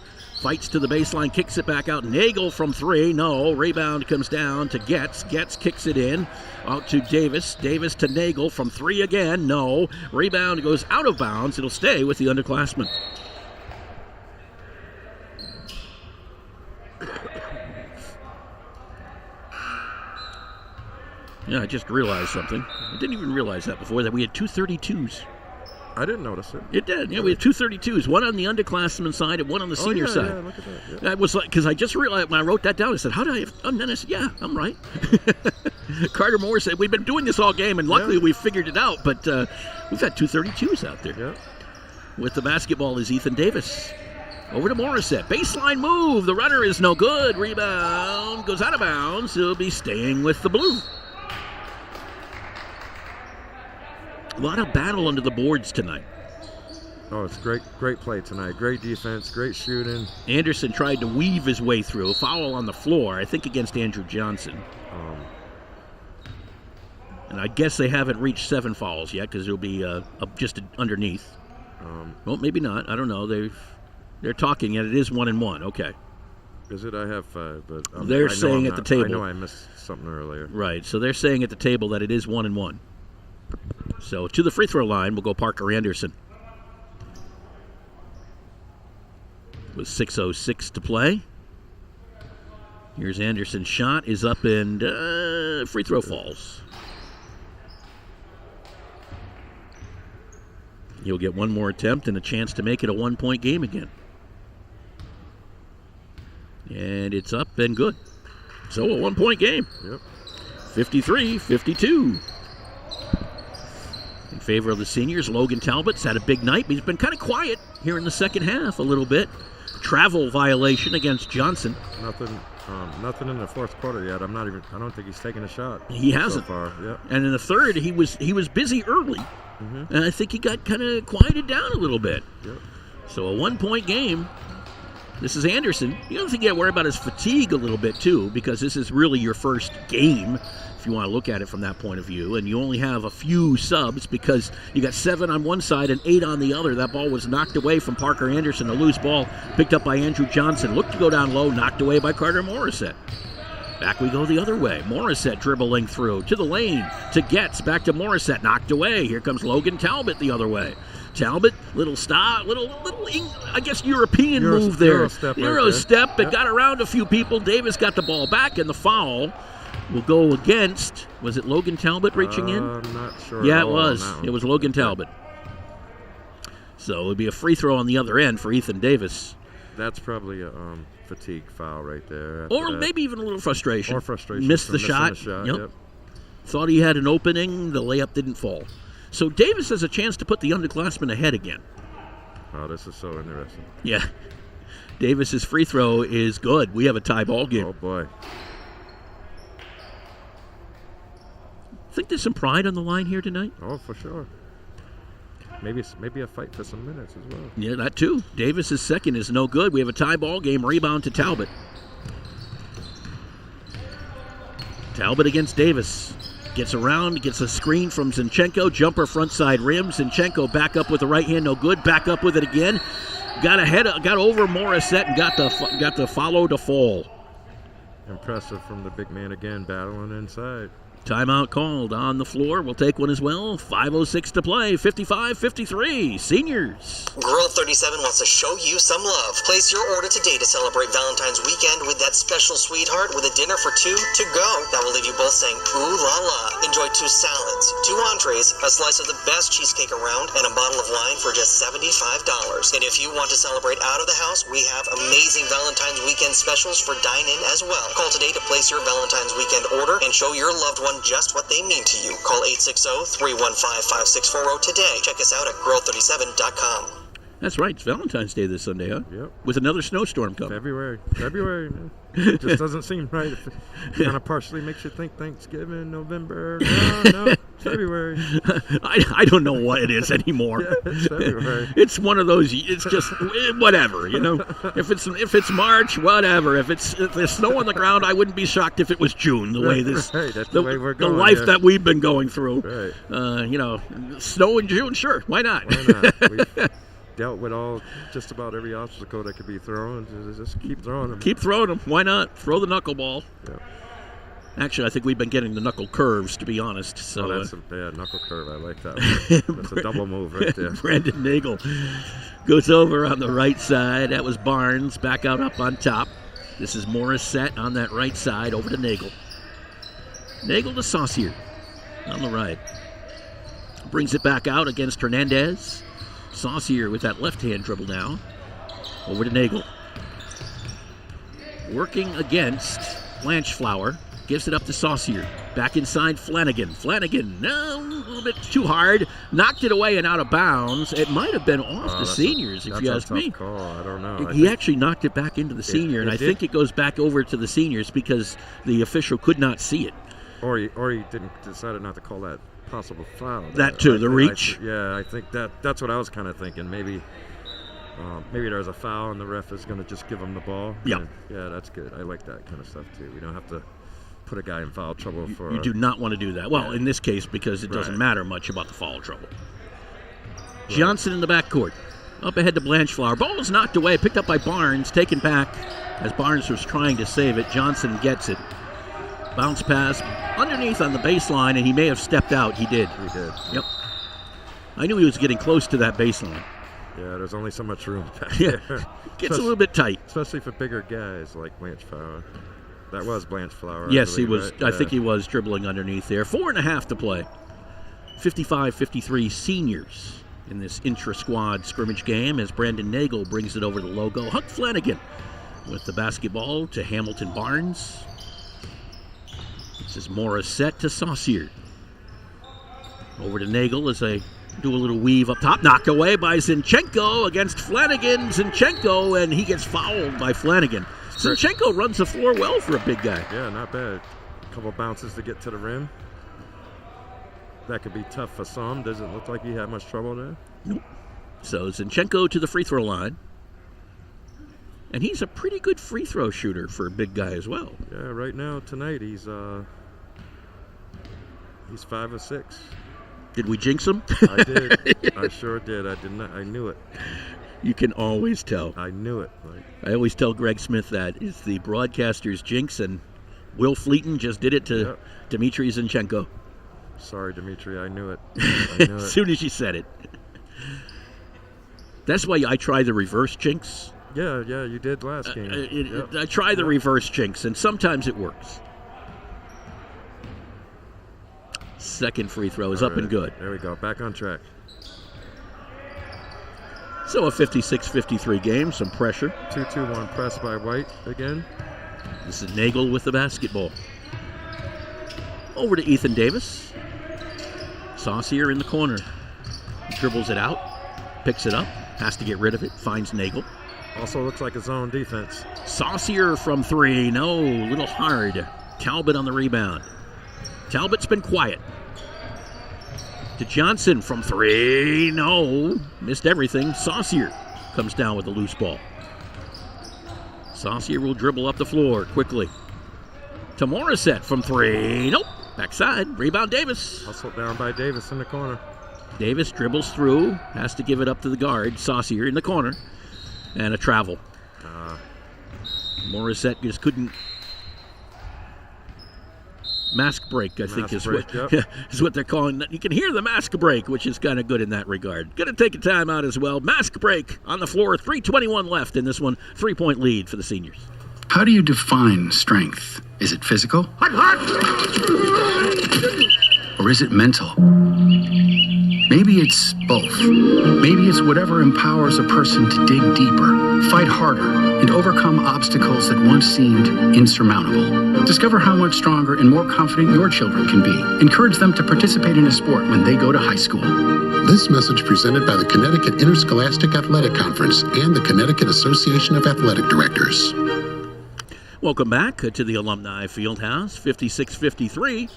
B: fights to the baseline, kicks it back out. Nagel from 3, no. Rebound comes down to Getz. Getz kicks it in. Out to Davis. Davis to Nagel from 3 again, no. Rebound goes out of bounds. It'll stay with the underclassmen. Yeah, I just realized something. I didn't even realize that before, that we had 2 32s.
A: I didn't notice it.
B: It did. Yeah, we had 2 32s. One on the underclassmen side and one on the senior side.
A: Yeah, look at that. Yeah.
B: I was like, because I just realized when I wrote that down, I said, how did I have, and then I said, yeah, I'm right. Carter Moore said, we've been doing this all game, and luckily we figured it out, but we've had 2 32s out there.
A: Yeah.
B: With the basketball is Ethan Davis. Over to Morissette. Baseline move. The runner is no good. Rebound goes out of bounds. He'll be staying with the blue. A lot of battle under the boards tonight.
A: Oh, it's great play tonight. Great defense, great shooting.
B: Anderson tried to weave his way through. A foul on the floor, I think against Andrew Johnson. And I guess they haven't reached 7 fouls yet because it'll be just underneath. Well, maybe not. I don't know. They're talking, and it is 1-1. Okay.
A: Is it? I have 5, but
B: they're saying at the table.
A: I know I missed something earlier.
B: Right. So they're saying at the table that it is 1-1. So to the free throw line will go Parker Anderson. With 6:06 to play. Here's Anderson's shot is up and free throw falls. He'll get one more attempt and a chance to make it a 1-point game again. And it's up and good. So a 1-point game.
A: Yep.
B: 53-52. In favor of the seniors, Logan Talbot's had a big night, but he's been kind of quiet here in the second half a little bit. Travel violation against Johnson.
A: Nothing in the fourth quarter yet. I don't think he's taken a shot.
B: He hasn't.
A: So far. Yep.
B: And in the third, he was busy early. Mm-hmm. And I think he got kind of quieted down a little bit.
A: Yep.
B: So a 1-point game. This is Anderson. The other thing you got to worry about is fatigue a little bit, too, because this is really your first game, if you want to look at it from that point of view. And you only have a few subs because you got 7 on one side and 8 on the other. That ball was knocked away from Parker Anderson. A loose ball picked up by Andrew Johnson. Looked to go down low, knocked away by Carter Morissette. Back we go the other way. Morissette dribbling through to the lane to Getz. Back to Morissette, knocked away. Here comes Logan Talbot the other way. Talbot, little stop, little I guess European move there. Euro step, but got around a few people. Davis got the ball back, and the foul will go against, was it Logan Talbot reaching in?
A: I'm not sure.
B: Yeah, it was. It was Logan Talbot. So it would be a free throw on the other end for Ethan Davis.
A: That's probably a fatigue foul right there.
B: Or maybe even a little frustration.
A: Or frustration.
B: Missed the shot.
A: Yep.
B: Thought he had an opening. The layup didn't fall. So Davis has a chance to put the underclassmen ahead again.
A: Oh, this is so interesting.
B: Yeah. Davis's free throw is good. We have a tie ball game.
A: Oh, boy.
B: Think there's some pride on the line here tonight?
A: Oh, for sure. Maybe a fight for some minutes as well.
B: Yeah, that too. Davis's second is no good. We have a tie ball game. Rebound to Talbot. Talbot against Davis. Gets around, gets a screen from Zinchenko. Jumper front side rim. Zinchenko back up with the right hand, no good. Back up with it again. Got over Morissette and got the follow to fall.
A: impressive from the big man again, battling inside.
B: Timeout called on the floor. We'll take one as well. 5:06 to play. 55-53. Seniors.
C: Girl 37 wants to show you some love. Place your order today to celebrate Valentine's weekend with that special sweetheart with a dinner for 2 to go. That will leave you both saying, ooh la la. Enjoy 2 salads, 2 entrees, a slice of the best cheesecake around, and a bottle of wine for just $75. And if you want to celebrate out of the house, we have amazing Valentine's weekend specials for dine-in as well. Call today to place your Valentine's weekend order and show your loved one just what they mean to you. Call 860-315-5640 today. Check us out at girl37.com.
B: That's right. It's Valentine's Day this Sunday, huh?
A: Yep.
B: With another snowstorm coming.
A: February, man. It just doesn't seem right. It kind of partially makes you think Thanksgiving, November. No, February.
B: I don't know what it is anymore.
A: Yeah, it's February.
B: It's one of those. It's just whatever, you know. If it's March, whatever. If there's snow on the ground, I wouldn't be shocked if it was June. The way this,
A: right, that's the way we're going.
B: The life that we've been going through.
A: Right.
B: You know, snow in June, sure. Why not?
A: Why not? We've dealt with just about every obstacle that could be thrown. Just keep throwing them.
B: Keep throwing them. Why not? Throw the knuckleball.
A: Yeah.
B: Actually, I think we've been getting the knuckle curves, to be honest. So
A: that's a bad knuckle curve. I like that one. That's a double move right there.
B: Brandon Nagel goes over on the right side. That was Barnes. Back out up on top. This is Morissette on that right side. Over to Nagel. Nagel to Saucier on the right. Brings it back out against Hernandez. Saucier with that left-hand dribble now. Over to Nagel. Working against Blanchflower. Gives it up to Saucier. Back inside Flanagan. Flanagan, no, a little bit too hard. Knocked it away and out of bounds. It might have been off the seniors, if you ask me.
A: Call. I don't know.
B: He actually knocked it back into the senior, and I think it goes back over to the seniors because the official could not see it.
A: Or he decided not to call that possible foul.
B: That too, the reach.
A: I think that's what I was kind of thinking. Maybe there's a foul and the ref is going to just give him the ball.
B: Yeah.
A: Yeah, that's good. I like that kind of stuff too. We don't have to put a guy in foul trouble for.
B: You do not want to do that. Well, in this case, because it doesn't matter much about the foul trouble. Right. Johnson in the backcourt. Up ahead to Blanchflower. Ball is knocked away, picked up by Barnes, taken back as Barnes was trying to save it. Johnson gets it. Bounce pass underneath on the baseline, and he may have stepped out. He did.
A: He did.
B: Yep. I knew he was getting close to that baseline.
A: Yeah, there's only so much room back there.
B: Gets a little bit tight.
A: Especially for bigger guys like Blanchflower. That was Blanchflower.
B: Yes, he was. Right? I think he was dribbling underneath there. 4.5 to play. 55-53 seniors in this intra-squad scrimmage game as Brandon Nagel brings it over the logo. Huck Flanagan with the basketball to Hamilton Barnes. This is Morissette to Saucier. Over to Nagel as they do a little weave up top. Knocked away by Zinchenko against Flanagan. Zinchenko, and he gets fouled by Flanagan. Zinchenko runs the floor well for a big guy.
A: Yeah, not bad. A couple bounces to get to the rim. That could be tough for some. Doesn't look like he had much trouble there.
B: Nope. So Zinchenko to the free throw line. And he's a pretty good free throw shooter for a big guy as well.
A: Yeah, right now, tonight, he's 5 or 6.
B: Did we jinx him?
A: I did. I sure did. I did not. I knew it.
B: You can always tell.
A: I knew it.
B: I always tell Greg Smith that it's the broadcaster's jinx, and Will Fleeton just did it to Dmitry Zinchenko.
A: Sorry, Dmitry. I knew it.
B: As soon as you said it. That's why I try the reverse jinx.
A: Yeah, you did last game.
B: I try the reverse jinx, and sometimes it works. Second free throw is up and good.
A: There we go. Back on track.
B: So a 56-53 game, some pressure.
A: 2-2-1 press by White again.
B: This is Nagel with the basketball. Over to Ethan Davis. Saucier in the corner. Dribbles it out, picks it up, has to get rid of it, finds Nagel.
A: Also looks like a zone defense.
B: Saucier from 3, no, a little hard. Talbot on the rebound. Talbot's been quiet. To Johnson from 3, no, missed everything. Saucier comes down with the loose ball. Saucier will dribble up the floor quickly. To Morissette from 3, nope, backside, rebound Davis.
A: Hustled down by Davis in the corner.
B: Davis dribbles through, has to give it up to the guard. Saucier in the corner, and a travel. Morissette just couldn't Mask break, I think, is what they're calling it. You can hear the mask break, which is kind of good in that regard. Going to take a time out as well. Mask break on the floor. 3:21 left in this one. 3-point lead for the seniors.
N: How do you define strength? Is it physical? Or is it mental? Maybe it's both. Maybe it's whatever empowers a person to dig deeper, fight harder, and overcome obstacles that once seemed insurmountable. Discover how much stronger and more confident your children can be. Encourage them to participate in a sport when they go to high school.
J: This message presented by the Connecticut Interscholastic Athletic Conference and the Connecticut Association of Athletic Directors.
B: Welcome back to the Alumni Fieldhouse. 56-53.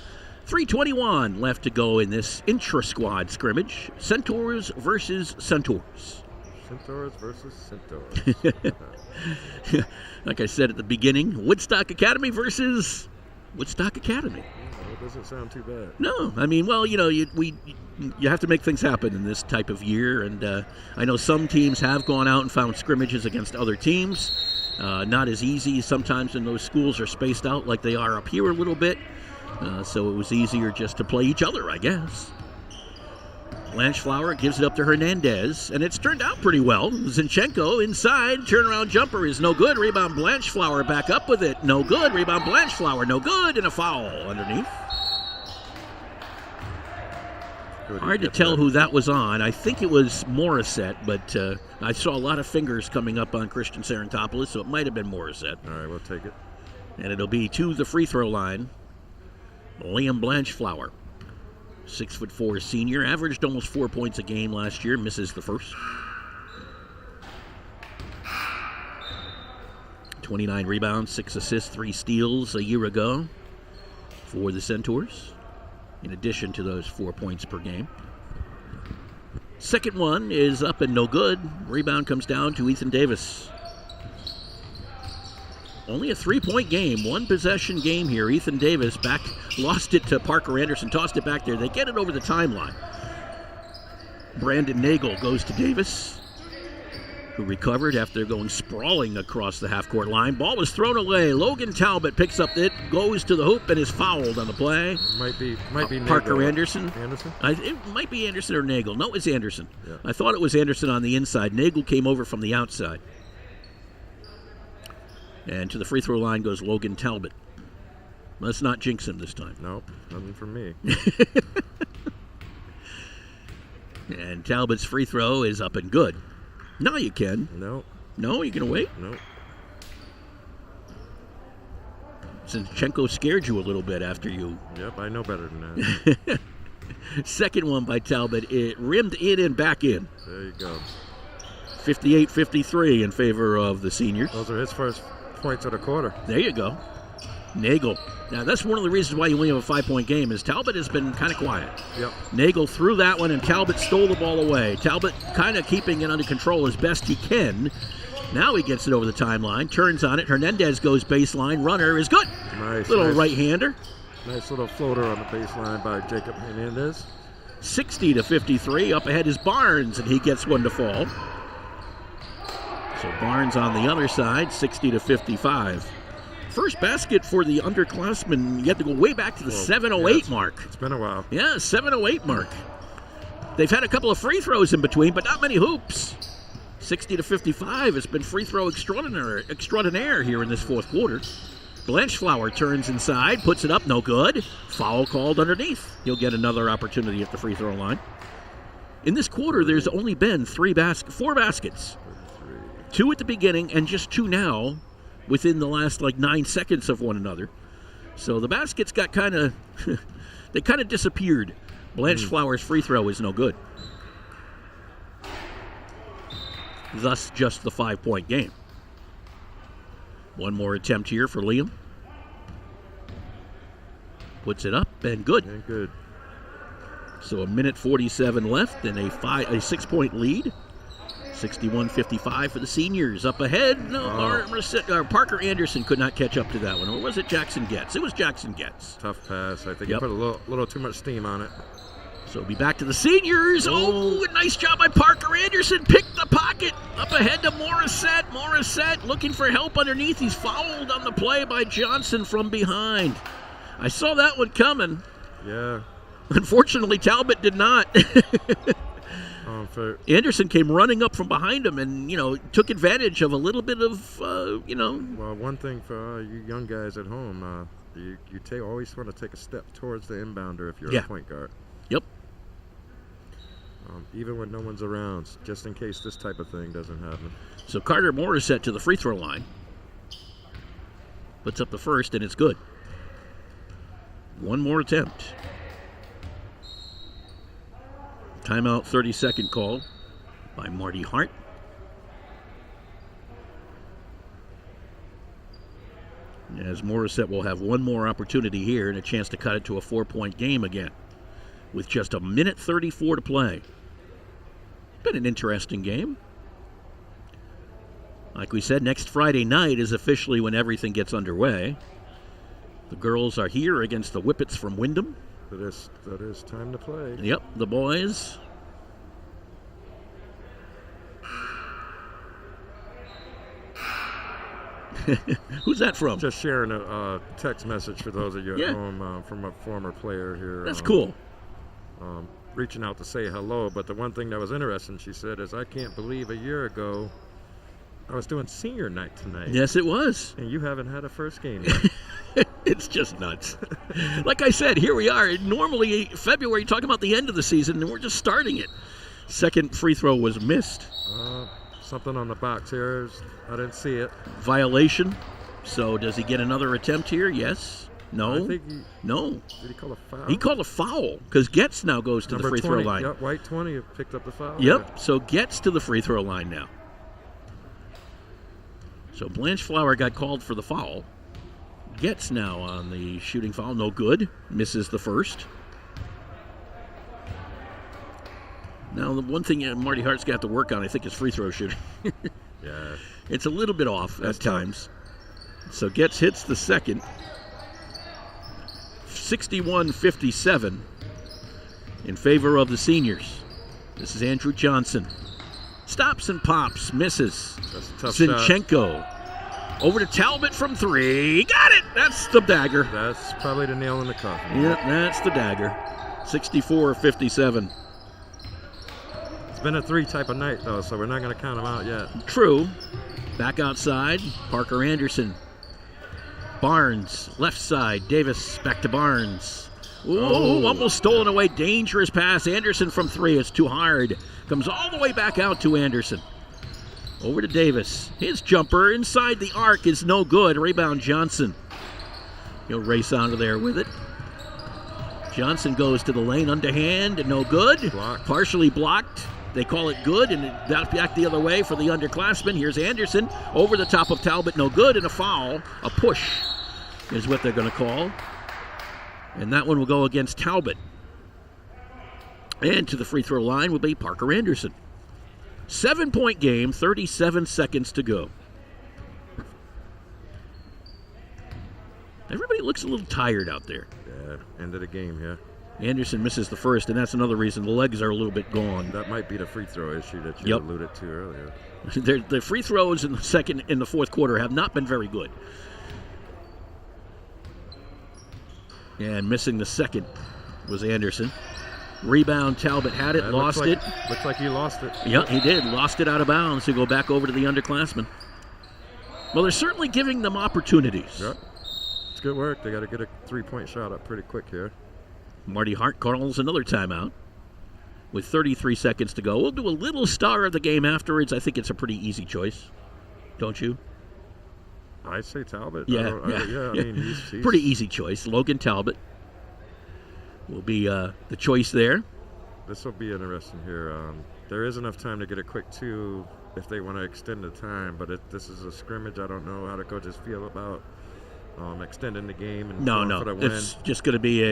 B: 3:21 left to go in this intra-squad scrimmage. Centaurs versus Centaurs.
A: Centaurs versus Centaurs.
B: Like I said at the beginning, Woodstock Academy versus Woodstock Academy.
A: Well, it doesn't sound too bad.
B: No, I mean, well, you have to make things happen in this type of year, and I know some teams have gone out and found scrimmages against other teams. Not as easy sometimes when those schools are spaced out like they are up here a little bit. So it was easier just to play each other, I guess. Blanchflower gives it up to Hernandez, and it's turned out pretty well. Zinchenko inside, turnaround jumper is no good. Rebound Blanchflower back up with it, no good. Rebound Blanchflower, no good, and a foul underneath. Hard to tell who that was on. I think it was Morissette, but I saw a lot of fingers coming up on Christian Sarantopoulos, so it might have been Morissette.
A: All right, we'll take it.
B: And it'll be to the free throw line. Liam Blanchflower, 6'4" senior, averaged almost 4 points a game last year, misses the first. 29 rebounds, 6 assists, 3 steals a year ago for the Centaurs, in addition to those 4 points per game. Second one is up and no good. Rebound comes down to Ethan Davis. Only a 3-point game, 1 possession game here. Ethan Davis lost it to Parker Anderson, tossed it back there. They get it over the timeline. Brandon Nagel goes to Davis, who recovered after going sprawling across the half-court line. Ball was thrown away. Logan Talbot picks up it, goes to the hoop, and is fouled on the play.
A: Might be
B: Parker
A: Nagel.
B: Anderson. It might be Anderson or Nagel. No, it's Anderson.
A: Yeah.
B: I thought it was Anderson on the inside. Nagel came over from the outside. And to the free throw line goes Logan Talbot. Let's not jinx him this time.
A: Nope, nothing for me.
B: And Talbot's free throw is up and good. No, you can.
A: No.
B: No, you can wait?
A: No.
B: Zinchenko scared you a little bit after you.
A: Yep, I know better than that.
B: Second one by Talbot. It rimmed in and back in.
A: There you go.
B: 58-53 in favor of the seniors.
A: Those are his first points of the quarter.
B: There you go. Nagel. Now, that's one of the reasons why you only have a 5-point game is Talbot has been kind of quiet.
A: Yep.
B: Nagel threw that one, and Talbot stole the ball away. Talbot kind of keeping it under control as best he can. Now he gets it over the timeline, turns on it. Hernandez goes baseline. Runner is good.
A: Nice.
B: Little right-hander.
A: Nice little floater on the baseline by Jacob Hernandez.
B: 60-53. Up ahead is Barnes, and he gets one to fall. So Barnes on the other side, 60-55. First basket for the underclassmen. You have to go way back to the 7:08 mark.
A: It's been a while.
B: Yeah, 7:08 mark. They've had a couple of free throws in between, but not many hoops. 60-55. It's been free throw extraordinaire here in this fourth quarter. Blanchflower turns inside, puts it up, no good. Foul called underneath. He'll get another opportunity at the free throw line. In this quarter, there's only been 4 baskets. 2 at the beginning and just 2 now within the last 9 seconds of one another. So the baskets got they kind of disappeared. Blanchflower's free throw is no good. Thus just the 5-point game. One more attempt here for Liam. Puts it up and good.
A: And good.
B: So a minute 47 left and a 6-point lead. 61-55 for the seniors. Up ahead. No, Parker Anderson could not catch up to that one. Or was it Jackson Getz? It was Jackson Getz.
A: Tough pass. I think he put a little too much steam on it.
B: So we'll be back to the seniors. Oh, nice job by Parker Anderson. Picked the pocket. Up ahead to Morissette. Morissette looking for help underneath. He's fouled on the play by Johnson from behind. I saw that one coming.
A: Yeah.
B: Unfortunately, Talbot did not. Anderson came running up from behind him and, took advantage of a little bit of,
A: Well, one thing for you young guys at home, you always want to take a step towards the inbounder if you're a point guard.
B: Yep.
A: Even when no one's around, just in case this type of thing doesn't happen.
B: So Carter Moore is set to the free throw line. Puts up the first, and it's good. One more attempt. Timeout, 30-second call by Marty Hart. As Morissette will have one more opportunity here and a chance to cut it to a 4-point game again with just a minute 34 to play. Been an interesting game. Like we said, next Friday night is officially when everything gets underway. The girls are here against the Whippets from Wyndham.
A: That is time to play.
B: Yep, the boys. Who's that from?
A: Just sharing a text message for those of you at home from a former player here.
B: That's cool.
A: Reaching out to say hello, but the one thing that was interesting, she said, is I can't believe a year ago I was doing senior night tonight.
B: Yes, it was.
A: And you haven't had a first game yet.
B: It's just nuts. Like I said, here we are. Normally, February, talking about the end of the season, and we're just starting it. Second free throw was missed.
A: Something on the box here. I didn't see it.
B: Violation. So does he get another attempt here? Yes. No.
A: I think
B: no.
A: Did he call a foul?
B: He called a foul because Getz now goes to the free throw line.
A: Yep, White 20 picked up the foul.
B: Yep. So Getz to the free throw line now. So Blanchflower got called for the foul. Getz now on the shooting foul. No good. Misses the first. Now, the one thing Marty Hart's got to work on, I think, is free throw shooting.
A: Yeah.
B: It's a little bit off at times. So Getz hits the second. 61-57 in favor of the seniors. This is Andrew Johnson. Stops and pops, misses.
A: That's a tough
B: Zinchenko.
A: shot.
B: Over to Talbot from three. Got it! That's the dagger.
A: That's probably the nail in the coffin.
B: Yeah, that's the dagger. 64-57.
A: It's been a 3 type of night, though, so we're not going to count them out yet.
B: True. Back outside, Parker Anderson. Barnes, left side. Davis back to Barnes. Ooh, almost stolen away. Dangerous pass. Anderson from three. It's too hard. Comes all the way back out to Anderson. Over to Davis. His jumper inside the arc is no good. Rebound Johnson. He'll race out of there with it. Johnson goes to the lane, underhand, and no good.
A: Blocked.
B: Partially blocked. They call it good, and back the other way for the underclassmen. Here's Anderson over the top of Talbot, no good, and a foul. A push is what they're going to call. And that one will go against Talbot. And to the free throw line will be Parker Anderson. 7-point game, 37 seconds to go. Everybody looks a little tired out there.
A: Yeah, end of the game, yeah.
B: Anderson misses the first, and that's another reason the legs are a little bit gone.
A: That might be the free throw issue that you alluded to earlier.
B: The free throws in the fourth quarter have not been very good. And missing the second was Anderson. Rebound, Talbot had it, lost it.
A: Looks like he lost it.
B: Yeah, he did. Lost it out of bounds to go back over to the underclassmen. Well, they're certainly giving them opportunities.
A: Yep. It's good work. They got to get a 3-point shot up pretty quick here.
B: Marty Hart calls another timeout with 33 seconds to go. We'll do a little star of the game afterwards. I think it's a pretty easy choice. Don't you?
A: I say Talbot.
B: Yeah.
A: I mean, he's
B: pretty easy choice. Logan Talbot will be the choice there.
A: This will be interesting here. There is enough time to get a quick 2 if they want to extend the time, but this is a scrimmage. I don't know how the coaches feel about extending the game and going for the win.
B: It's just going to be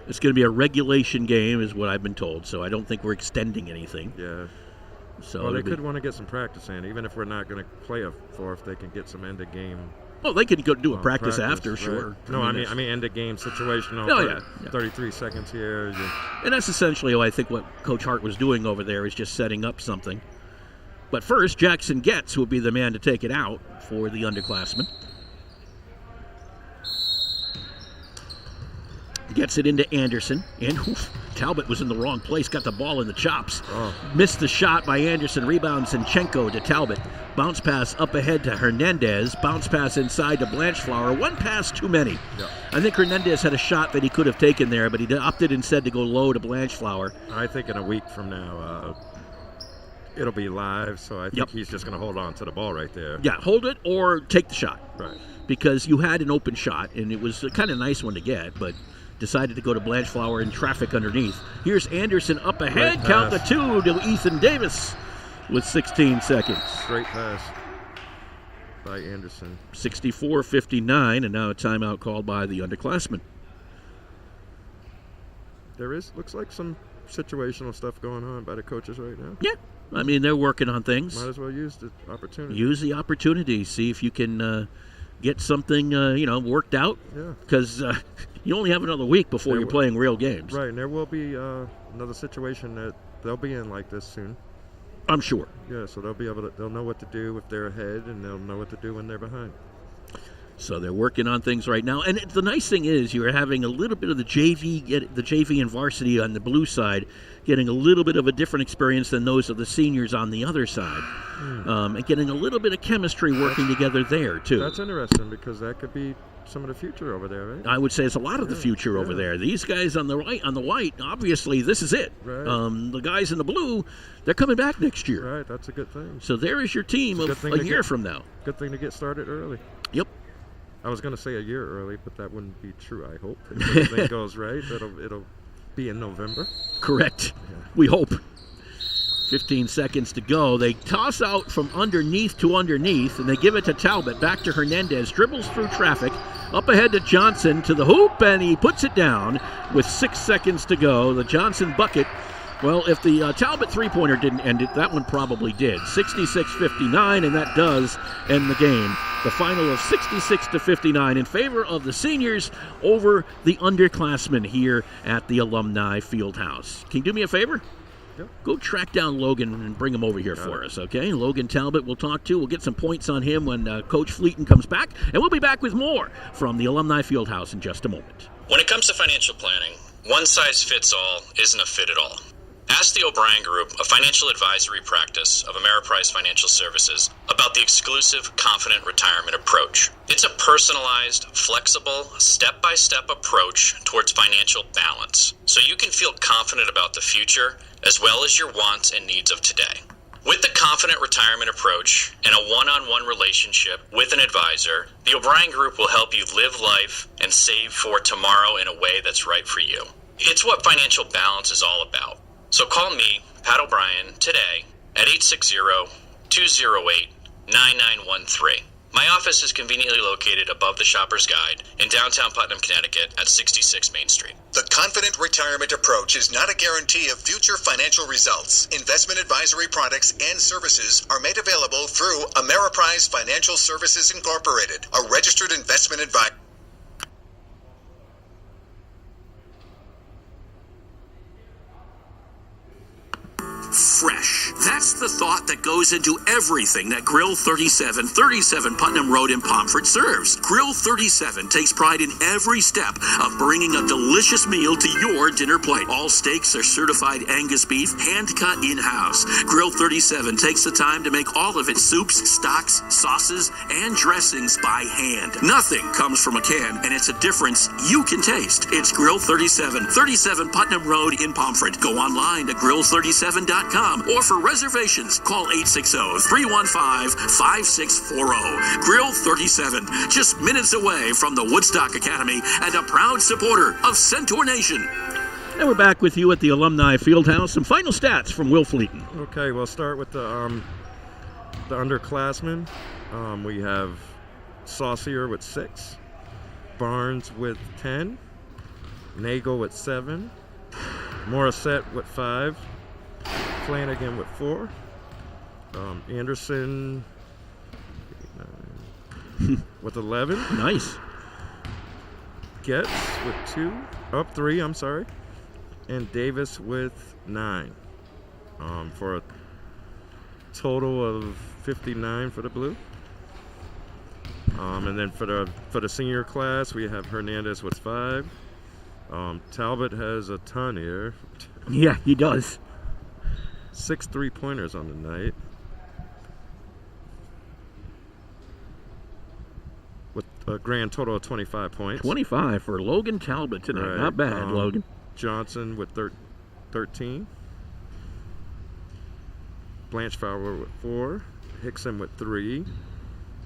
B: it's going to be a regulation game, is what I've been told. So I don't think we're extending anything.
A: Yeah.
B: So
A: well, they could want to get some practice in, even if we're not going to play a fourth. They can get some end of game.
B: Well, they can go do a practice after,
A: right?
B: Sure.
A: No, I mean end of game situational.
B: Oh, yeah.
A: 33 seconds here.
B: And that's essentially, I think, what Coach Hart was doing over there is just setting up something. But first, Jackson Getz will be the man to take it out for the underclassmen. Gets it into Anderson. And Talbot was in the wrong place. Got the ball in the chops. Missed the shot by Anderson. Rebound Zinchenko to Talbot. Bounce pass up ahead to Hernandez. Bounce pass inside to Blanchflower. One pass too many.
A: Yep.
B: I think Hernandez had a shot that he could have taken there, but he opted instead to go low to Blanchflower.
A: I think in a week from now, it'll be live, so I think he's just going to hold on to the ball right there.
B: Yeah, hold it or take the shot.
A: Right.
B: Because you had an open shot, and it was a kind of nice one to get, but decided to go to Blanchflower in traffic underneath. Here's Anderson up ahead. Count the 2 to Ethan Davis with 16 seconds.
A: Great pass by Anderson.
B: 64-59, and now a timeout called by the underclassmen.
A: Looks like some situational stuff going on by the coaches right now.
B: Yeah. I mean, they're working on things.
A: Might as well use the opportunity.
B: Use the opportunity. See if you can get something, worked out.
A: Yeah.
B: Because you only have another week before you're playing real games.
A: Right, and there will be another situation that they'll be in like this soon.
B: I'm sure.
A: Yeah, so they'll know what to do if they're ahead, and they'll know what to do when they're behind.
B: So they're working on things right now. And the nice thing is you're having a little bit of the JV and varsity on the blue side, getting a little bit of a different experience than those of the seniors on the other side. And getting a little bit of chemistry working together there, too.
A: That's interesting because that could be some of the future over there, right?
B: I would say it's a lot of the future over there. These guys on the white, obviously, this is it.
A: Right.
B: The guys in the blue, they're coming back next year.
A: Right, that's a good thing.
B: So there is your team of a year from now.
A: Good thing to get started early.
B: Yep.
A: I was going to say a year early, but that wouldn't be true, I hope. If everything goes right, it'll be in November.
B: Correct.
A: Yeah.
B: We hope. 15 seconds to go. They toss out from underneath to underneath, and they give it to Talbot. Back to Hernandez. Dribbles through traffic. Up ahead to Johnson to the hoop, and he puts it down with 6 seconds to go. The Johnson bucket. Well, if the Talbot three-pointer didn't end it, that one probably did. 66-59, and that does end the game. The final of 66-59 in favor of the seniors over the underclassmen here at the Alumni Fieldhouse. Can you do me a favor?
A: Yep.
B: Go track down Logan and bring him over here for us, okay? Logan Talbot we'll talk to. We'll get some points on him when Coach Fleeton comes back, and we'll be back with more from the Alumni Fieldhouse in just a moment.
D: When it comes to financial planning, one size fits all isn't a fit at all. Ask the O'Brien Group, a financial advisory practice of Ameriprise Financial Services, about the exclusive Confident Retirement approach. It's a personalized, flexible, step-by-step approach towards financial balance, so you can feel confident about the future as well as your wants and needs of today. With the Confident Retirement approach and a one-on-one relationship with an advisor, the O'Brien Group will help you live life and save for tomorrow in a way that's right for you. It's what financial balance is all about. So call me, Pat O'Brien, today at 860-208-9913. My office is conveniently located above the Shopper's Guide in downtown Putnam, Connecticut at 66 Main Street.
E: The Confident Retirement approach is not a guarantee of future financial results. Investment advisory products and services are made available through Ameriprise Financial Services Incorporated, a registered investment advisor.
B: Fresh. That's the thought that goes into everything that Grill 37 Putnam Road in Pomfret serves. Grill 37 takes pride in every step of bringing a delicious meal to your dinner plate. All steaks are certified Angus beef, hand-cut in-house. Grill 37 takes the time to make all of its soups, stocks, sauces, and dressings by hand. Nothing comes from a can, and it's a difference you can taste. It's Grill 37 Putnam Road in Pomfret. Go online to grill37.com. Or for reservations, call 860-315-5640. Grill 37, just minutes away from the Woodstock Academy and a proud supporter of Centaur Nation. And we're back with you at the Alumni Fieldhouse. Some final stats from Will Fleeton.
A: Okay, we'll start with the underclassmen. We have Saucier with 6, Barnes with 10, Nagel with 7, Morissette with 5, Flanagan with 4, Anderson with 11.
B: Nice.
A: Getz with 3, and Davis with 9. For a total of 59 for the blue. And then for the senior class, we have Hernandez with 5, Talbot has a ton here.
B: Yeah, he does.
A: 6 3-pointers on the night. With a grand total of 25 points.
B: 25 for Logan Talbot tonight.
A: Right.
B: Not bad, Logan.
A: Johnson with 13. Blanchflower with 4. Hickson with 3.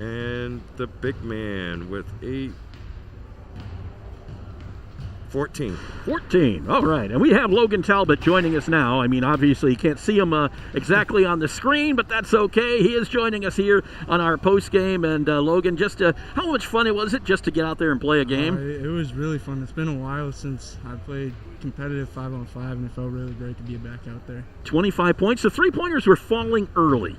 A: And the big man with 14.
B: 14. All right. And we have Logan Talbot joining us now. I mean, obviously, you can't see him exactly on the screen, but that's okay. He is joining us here on our post game. And Logan, just how much fun was it just to get out there and play a game?
O: It was really fun. It's been a while since I played competitive 5-on-5, and it felt really great to be back out there.
B: 25 points. The 3-pointers were falling early.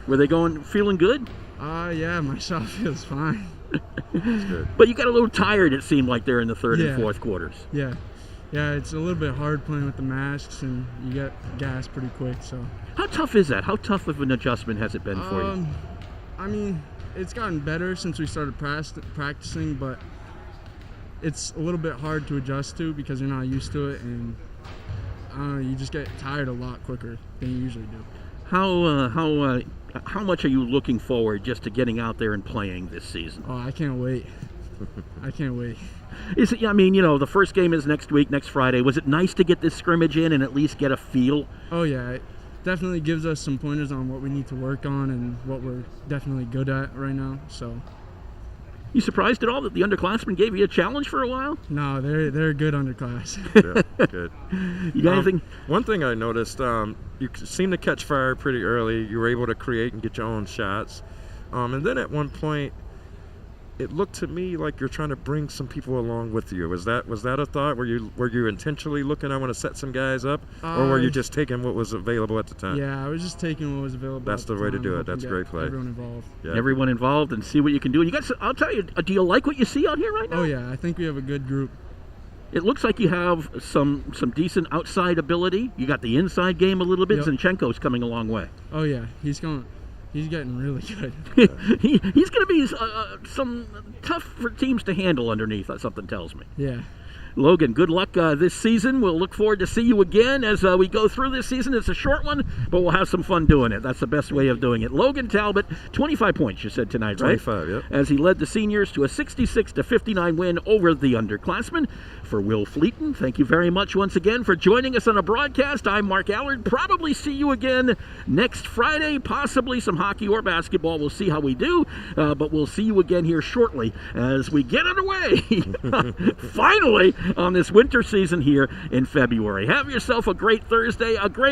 B: Were they feeling good?
O: Yeah, my shot feels fine.
B: But you got a little tired, it seemed like, there in the third and fourth quarters.
O: Yeah, it's a little bit hard playing with the masks, and you get gas pretty quick. So,
B: how tough is that? How tough of an adjustment has it been for you?
O: I mean, it's gotten better since we started practicing, but it's a little bit hard to adjust to because you're not used to it, and you just get tired a lot quicker than you usually do.
B: How much are you looking forward just to getting out there and playing this season?
O: Oh, I can't wait. I can't wait.
B: Is it? I mean, the first game is next week, next Friday. Was it nice to get this scrimmage in and at least get a feel?
O: Oh, yeah. It definitely gives us some pointers on what we need to work on and what we're definitely good at right now. So,
B: you surprised at all that the underclassmen gave you a challenge for a while?
O: No, they're a good underclass.
A: Yeah, good.
B: You got anything?
A: One thing I noticed, you seem to catch fire pretty early. You were able to create and get your own shots. And then at one point, it looked to me like you're trying to bring some people along with you. Was that a thought? Were you intentionally looking, I want to set some guys up? Or were you just taking what was available at the time?
O: Yeah, I was just taking what was available.
A: That's the way to do it. That's great play.
O: Everyone involved.
B: Yeah. Everyone involved, and see what you can do. And I'll tell you, do you like what you see out here right now?
O: Oh, yeah. I think we have a good group.
B: It looks like you have some decent outside ability. You got the inside game a little bit. Yep. Zinchenko's coming a long way.
O: Oh, yeah. He's getting really good.
B: He's going to be some tough for teams to handle underneath, something tells me.
O: Yeah.
B: Logan, good luck this season. We'll look forward to see you again as we go through this season. It's a short one, but we'll have some fun doing it. That's the best way of doing it. Logan Talbot, 25 points, you said tonight, right?
A: 25, yep.
B: As he led the seniors to a 66-59 win over the underclassmen. For Will Fleeton, thank you very much once again for joining us on a broadcast. I'm Mark Allard. Probably see you again next Friday, possibly some hockey or basketball. We'll see how we do, but we'll see you again here shortly as we get underway, finally, on this winter season here in February. Have yourself a great Thursday, a great